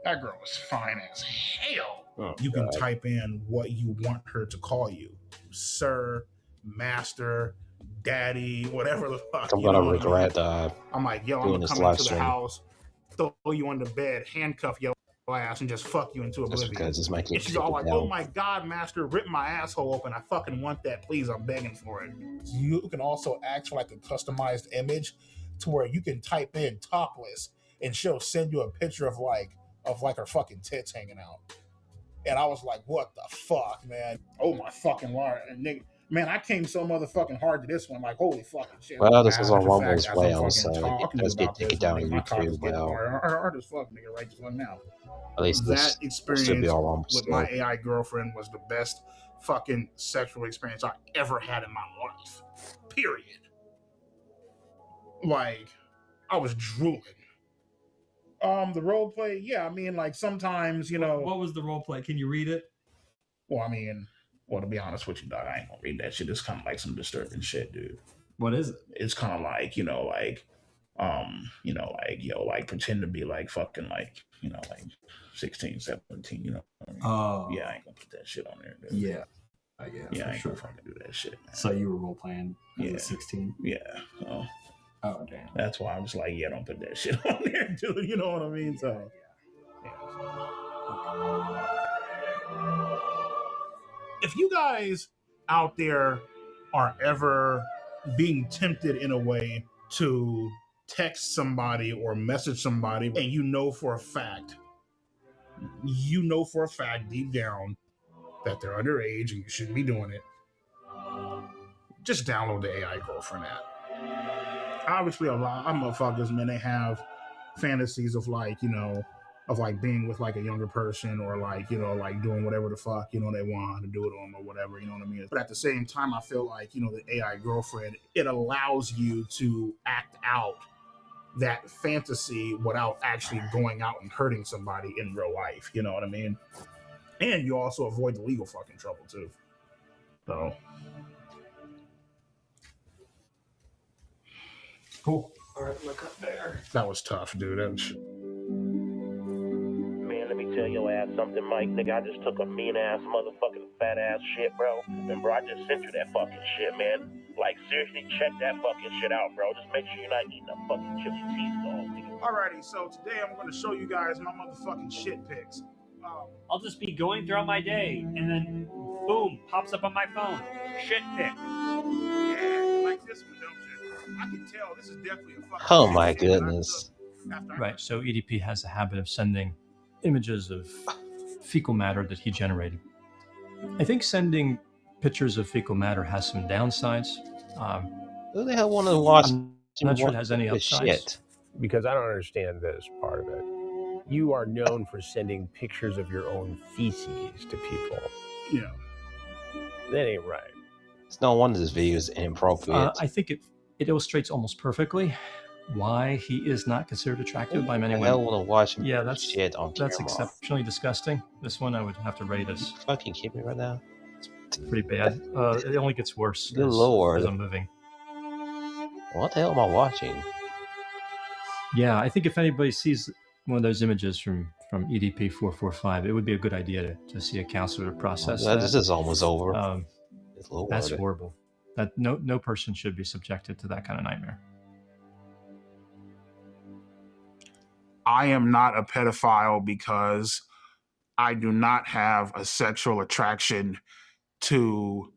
That girl was fine as hell. Oh, you can type in what you want her to call you. Sir, master, daddy, whatever the fuck. I'm gonna regret I'm like, yo, I'm gonna come into the house, throw you on the bed, handcuff your ass, and just fuck you into oblivion. Because this might keep and she's all like, oh my God, master, rip my asshole open. I fucking want that. Please, I'm begging for it. You can also ask for like a customized image to where you can type in topless and she'll send you a picture of her fucking tits hanging out. And I was like, what the fuck, man? Oh my fucking Lord. And nigga, man, I came so motherfucking hard to this one. Like, holy fucking shit. Well, this is on Rumble's Whale, so it does get taken down on YouTube. Well, hard as fuck, nigga, right this one now. At least that experience with still. My AI girlfriend was the best fucking sexual experience I ever had in my life. Period. Like, I was drooling. The role play, yeah, I mean, like sometimes, you know. What was the role play? Can you read it? Well, I mean, to be honest with you, dog, I ain't gonna read that shit. It's kind of like some disturbing shit, dude. What is it? It's kind of like, pretend to be like fucking like, like 16, 17, you know what I mean? Oh. Yeah, I ain't gonna put that shit on there, dude. Yeah. Yeah, I ain't gonna fucking do that shit, man. So you were role playing as a 16? Yeah. Oh, damn. That's why I was like, yeah, don't put that shit on there, dude. You know what I mean? So, yeah. If you guys out there are ever being tempted in a way to text somebody or message somebody, and you know for a fact deep down that they're underage and you shouldn't be doing it, just download the AI Girlfriend app. Obviously, a lot of motherfuckers, man, they have fantasies of like, of like being with like a younger person or like, like doing whatever the fuck, they want to do it on or whatever, you know what I mean? But at the same time, I feel like, the AI girlfriend, it allows you to act out that fantasy without actually going out and hurting somebody in real life, you know what I mean? And you also avoid the legal fucking trouble too. So. Cool. All right, look up there. That was tough, dude. Man, let me tell your ass something, Mike. Nigga, I just took a mean-ass, motherfucking fat-ass shit, bro. And, bro, I just sent you that fucking shit, man. Like, seriously, check that fucking shit out, bro. Just make sure you're not eating a fucking chili cheese dog, nigga. Alrighty, so today I'm going to show you guys my motherfucking shit pics. I'll just be going throughout my day, and then, boom, pops up on my phone. Shit pic. Yeah, like this one, don't you? I can tell this is definitely a fucking... Oh my goodness. Right, so EDP has a habit of sending images of fecal matter that he generated. I think sending pictures of fecal matter has some downsides. Who the hell want to watch? I'm not sure it has any upsides. Shit. Because I don't understand this part of it. You are known for sending pictures of your own feces to people. Yeah. That ain't right. It's no wonder this video is inappropriate. I think it illustrates almost perfectly why he is not considered attractive by many women. Hell want to watch shit on camera. That's exceptionally disgusting. This one I would have to rate as... Fucking kidding me right now? It's pretty bad. It only gets worse Good Lord. as I'm moving. What the hell am I watching? Yeah, I think if anybody sees one of those images from EDP445, it would be a good idea to see a counselor to process that. This is almost over. That's horrible. That no person should be subjected to that kind of nightmare. I am not a pedophile because I do not have a sexual attraction to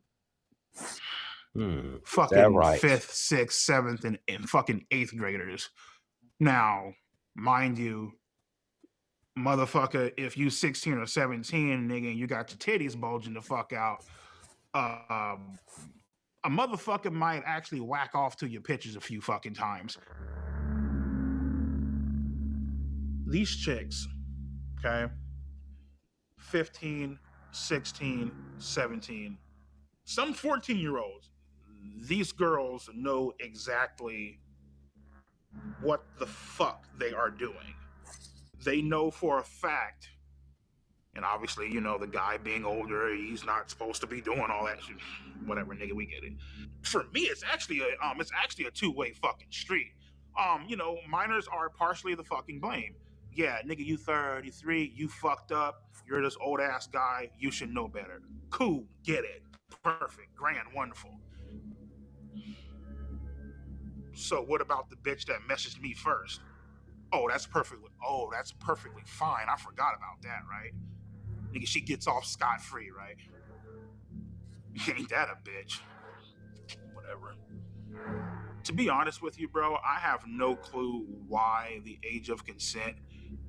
fucking right? 5th, 6th, 7th, and fucking 8th graders. Now, mind you, motherfucker, if you 16 or 17, nigga, and you got your titties bulging the fuck out, a motherfucker might actually whack off to your pictures a few fucking times. These chicks, okay, 15, 16, 17, some 14-year-olds, these girls know exactly what the fuck they are doing. They know for a fact, and obviously, you know, the guy being older, he's not supposed to be doing all that shit. Whatever, nigga, we get it. For me, it's actually a two-way fucking street. You know, minors are partially the fucking blame. Yeah, nigga, you 33, you fucked up, you're this old ass guy, you should know better. Cool, get it. Perfect, grand, wonderful. So what about the bitch that messaged me first? That's perfectly fine. I forgot about that, right? Nigga, she gets off scot-free, right? Ain't that a bitch? Whatever. To be honest with you, bro, I have no clue why the age of consent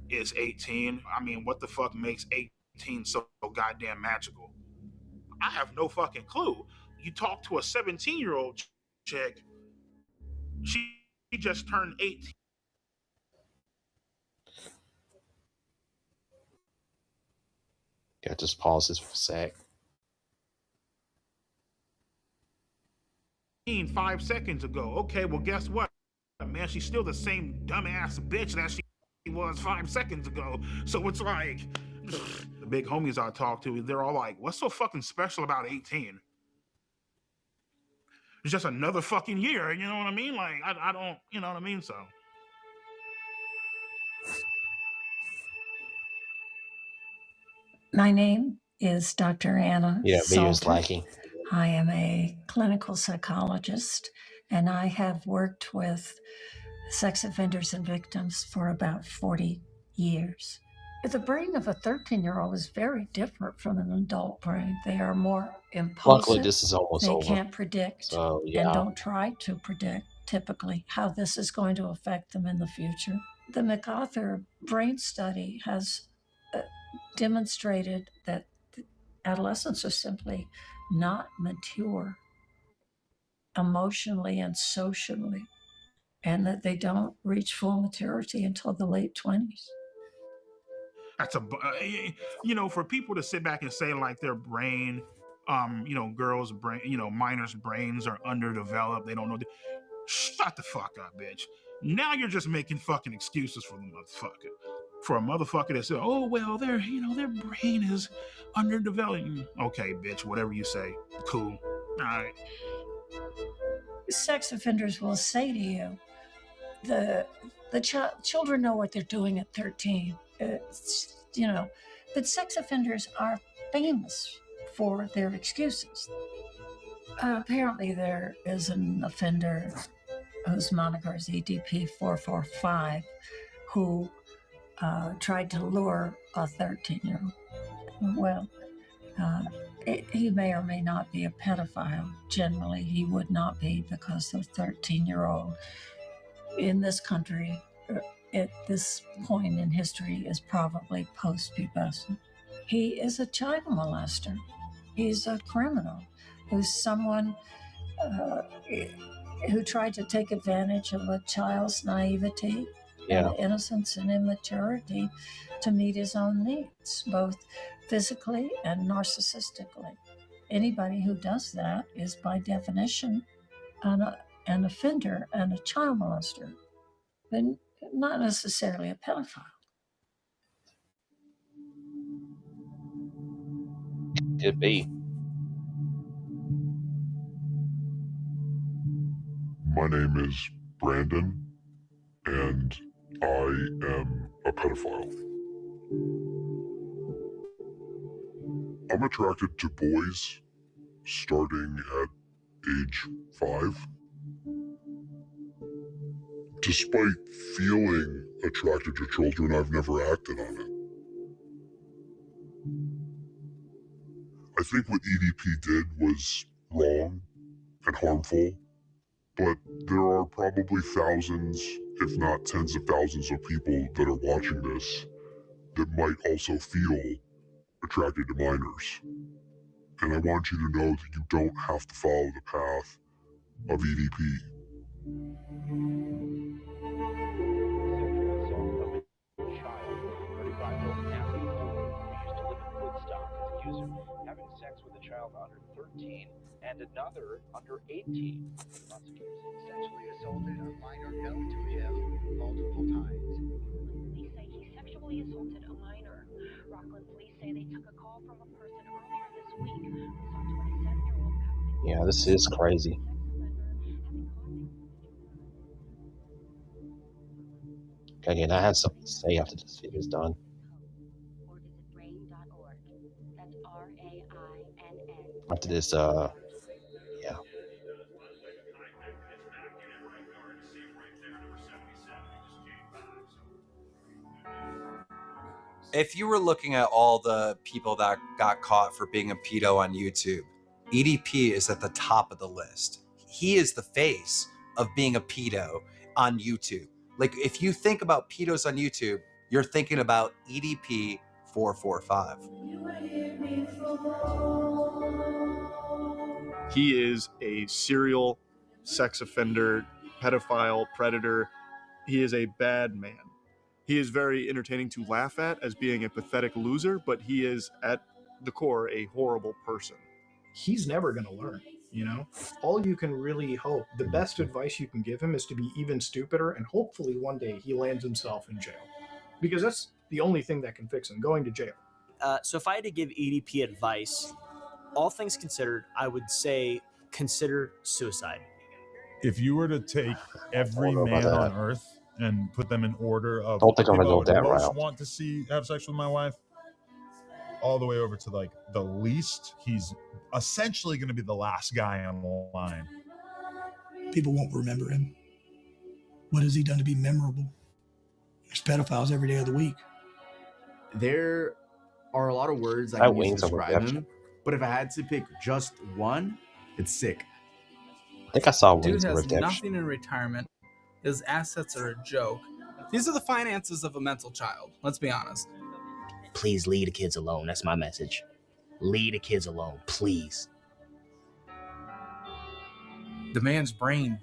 is 18. I mean, what the fuck makes 18 so goddamn magical? I have no fucking clue. You talk to a 17-year-old chick, she just turned 18. Yeah, just pause this for a sec. 5 seconds ago. Okay, well, guess what? Man, she's still the same dumbass bitch that she was 5 seconds ago. So it's like, the big homies I talk to, they're all like, what's so fucking special about 18? It's just another fucking year, you know what I mean? Like, I don't, you know what I mean? So. My name is Dr. Anna video's Salter. lacking. I am a clinical psychologist, and I have worked with sex offenders and victims for about 40 years. The brain of a 13-year-old is very different from an adult brain. They are more impulsive. Luckily, this is almost over. They can't predict and don't try to predict, typically, how this is going to affect them in the future. The MacArthur brain study has demonstrated that adolescents are simply not mature emotionally and socially, and that they don't reach full maturity until the late 20s. That's you know, for people to sit back and say like their brain, you know, girls' brain, you know, minors' brains are underdeveloped, they don't know. Shut the fuck up, bitch. Now you're just making fucking excuses for the motherfucker. For a motherfucker that said, oh, well, their brain is underdeveloped. Okay, bitch, whatever you say. Cool. All right. Sex offenders will say to you, the children know what they're doing at 13. You know, but sex offenders are famous for their excuses. Apparently, there is an offender whose moniker is EDP445 who tried to lure a 13-year-old. Well, he may or may not be a pedophile. Generally, he would not be, because the 13-year-old in this country at this point in history is probably post-pubescent. He is a child molester. He's a criminal who's someone who tried to take advantage of a child's naivety and innocence and immaturity to meet his own needs, both physically and narcissistically. Anybody who does that is by definition an offender and a child molester, but not necessarily a pedophile. Could be. My name is Brandon, and I am a pedophile. I'm attracted to boys starting at age 5. Despite feeling attracted to children, I've never acted on it. I think what EDP did was wrong and harmful, but there are probably thousands, if not tens of thousands of people that are watching this that might also feel attracted to minors. And I want you to know that you don't have to follow the path of EDP. Having sex with a child under 13 and another under 18. Prosecutors sexually assaulted a minor known to him multiple times. Police say he sexually assaulted a minor. Rockland police say they took a call from a person earlier this week who saw 27-year-old. Yeah, this is crazy. Again, I had something to say after this video is done. After this, yeah. If you were looking at all the people that got caught for being a pedo on YouTube, EDP is at the top of the list. He is the face of being a pedo on YouTube. Like, if you think about pedos on YouTube, you're thinking about EDP445. He is a serial sex offender, pedophile, predator. He is a bad man. He is very entertaining to laugh at as being a pathetic loser, but he is at the core a horrible person. He's never going to learn, you know? All you can really hope, the best advice you can give him is to be even stupider, and hopefully one day he lands himself in jail. Because that's the only thing that can fix him, going to jail. So if I had to give EDP advice, all things considered, I would say consider suicide. If you were to take every man on Earth and put them in order of don't think I'm people gonna I go would that most route. want to see have sex with my wife, all the way over to like the least, he's essentially going to be the last guy on the line. People won't remember him. What has he done to be memorable? There's pedophiles every day of the week. There are a lot of words I can use to describe him, but if I had to pick just one, it's sick. I think I saw Dude Wings of has Redemption. nothing in retirement. His assets are a joke. These are the finances of a mental child. Let's be honest. Please leave the kids alone. That's my message. Leave the kids alone, please. The man's brain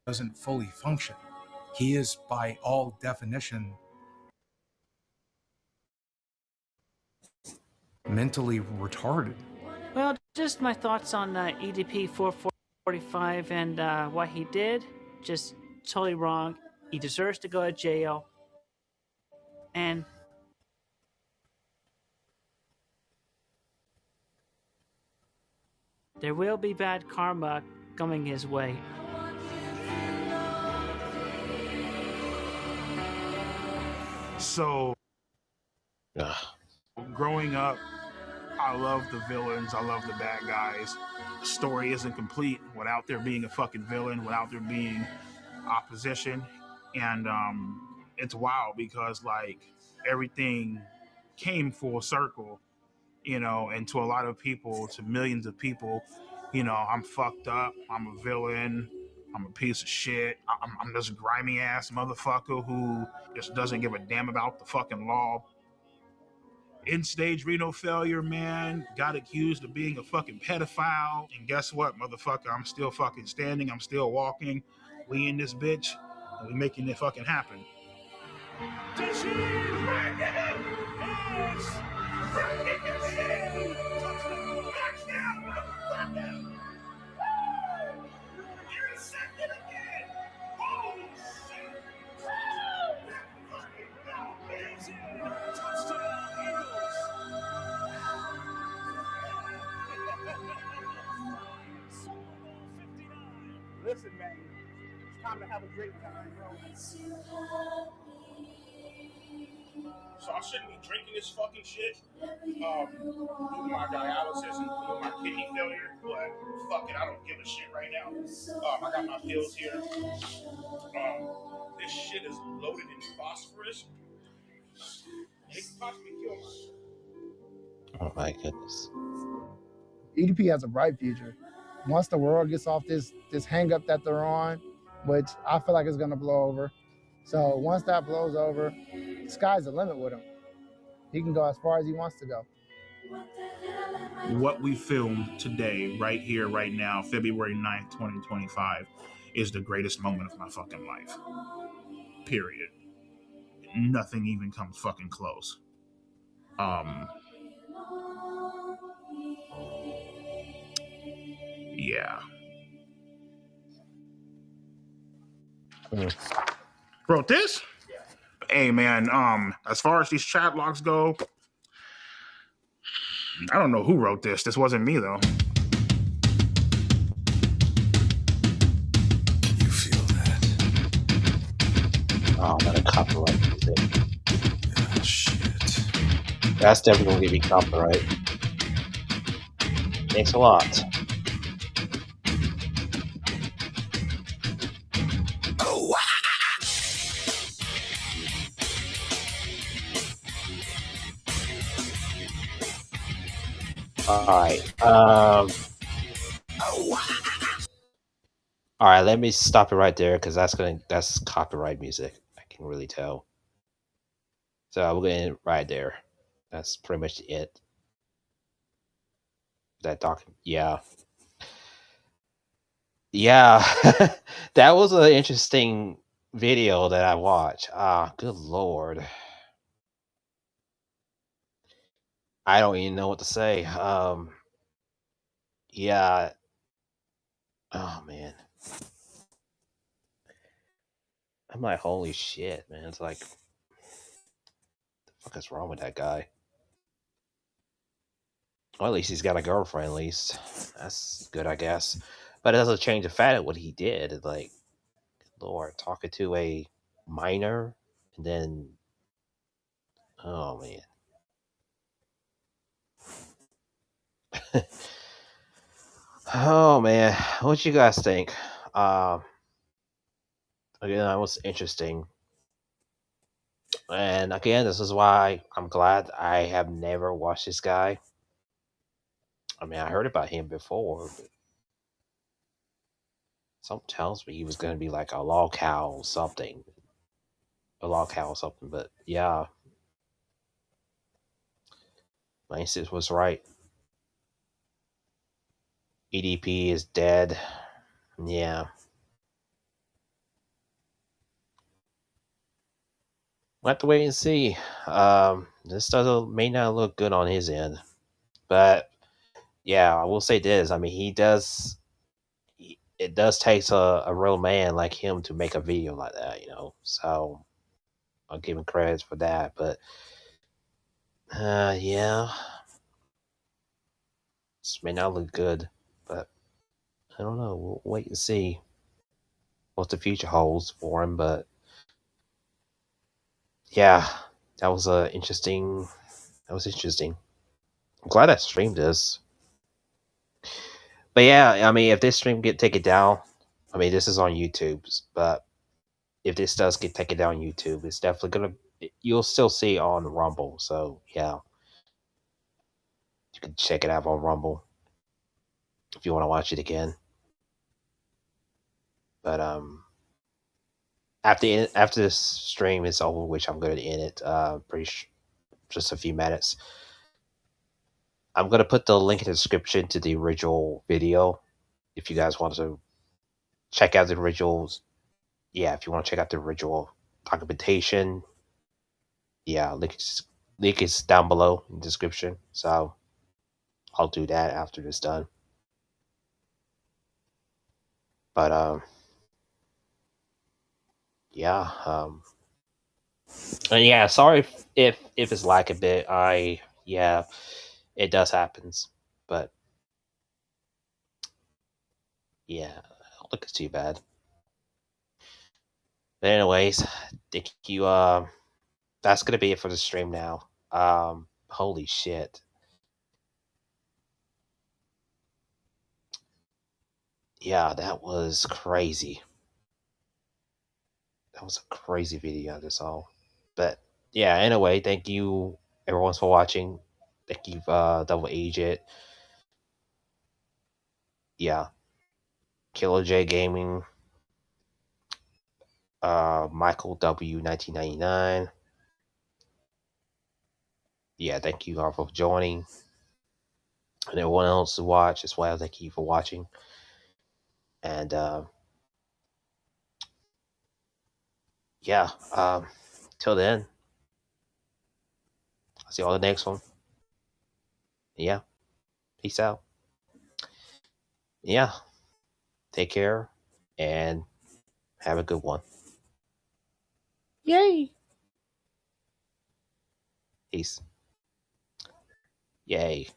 doesn't fully function. He is, by all definition, mentally retarded. Well, just my thoughts on EDP445 and what he did. Just totally wrong. He deserves to go to jail. And there will be bad karma coming his way. So, growing up, I love the villains. I love the bad guys. The story isn't complete without there being a fucking villain, without there being opposition. And it's wild because, like, everything came full circle, you know, and to a lot of people, to millions of people, you know, I'm fucked up. I'm a villain. I'm a piece of shit. I'm this grimy ass motherfucker who just doesn't give a damn about the fucking law. End-stage renal failure, man. Got accused of being a fucking pedophile. And guess what, motherfucker? I'm still fucking standing. I'm still walking. We in this bitch. And we making it fucking happen. Listen, man, it's time to have a great time, bro. So I shouldn't be drinking this fucking shit. Due to my dialysis and due to my kidney failure, but fuck it, I don't give a shit right now. I got my pills here. This shit is loaded in phosphorus. It could possibly kill myself. Oh my goodness. EDP has a bright future. Once the world gets off this hang up that they're on, which I feel like is going to blow over. So once that blows over, the sky's the limit with him. He can go as far as he wants to go. What we filmed today, right here, right now, February 9th, 2025, is the greatest moment of my fucking life. Period. Nothing even comes fucking close. Yeah. Wrote this? Yeah. Hey man, as far as these chat logs go, I don't know who wrote this. This wasn't me though. Can you feel that? Oh, not a copyright music. Oh, shit. That's definitely going to be copyright. Thanks a lot. Oh, Alright, alright, let me stop it right there because that's copyright music. I can really tell. So we're going to end right there. That's pretty much it. That yeah. Yeah. That was an interesting video that I watched. Good lord. I don't even know what to say. Yeah. Oh man. I'm like, holy shit, man. It's like, what the fuck is wrong with that guy? Well, at least he's got a girlfriend, at least. That's good, I guess. But it doesn't change the fact of what he did. It's like, Lord, talking to a minor, and then, oh man. Oh man, what you guys think? Again, that was interesting. And again, this is why I'm glad I have never watched this guy. I mean, I heard about him before, but something tells me he was going to be like a log cow or something. A log cow or something, but yeah. My instinct was right. EDP is dead. Yeah. We'll have to wait and see. This may not look good on his end. But yeah, I will say this. I mean, it does take a real man like him to make a video like that, you know. So I'll give him credit for that. But yeah, this may not look good, but I don't know. We'll wait and see what the future holds for him. But yeah, that was interesting. That was interesting. I'm glad I streamed this. But yeah, I mean, if this stream get taken down, I mean, this is on YouTube, but if this does get taken down on YouTube, it's definitely gonna. You'll still see it on Rumble. So yeah, you can check it out on Rumble if you want to watch it again. But after this stream is over, which I'm going to end it just a few minutes. I'm going to put the link in the description to the original video if you guys want to check out the originals. Yeah, if you want to check out the original documentation, yeah, link is down below in the description. So I'll do that after this done. But yeah, and yeah, sorry if it's like a bit. Yeah, it does happens, but yeah, look, it's too bad. But anyways, thank you. That's gonna be it for the stream now. Holy shit. Yeah, that was crazy. That was a crazy video I just saw. But yeah, anyway, thank you everyone for watching. Thank you, Double Agent. Yeah. Killer J Gaming. Michael W 1999. Yeah, thank you all for joining. And everyone else to watch as well, thank you for watching. And yeah, till then, I'll see you all in the next one. Yeah, peace out. Yeah, take care and have a good one. Yay. Peace. Yay.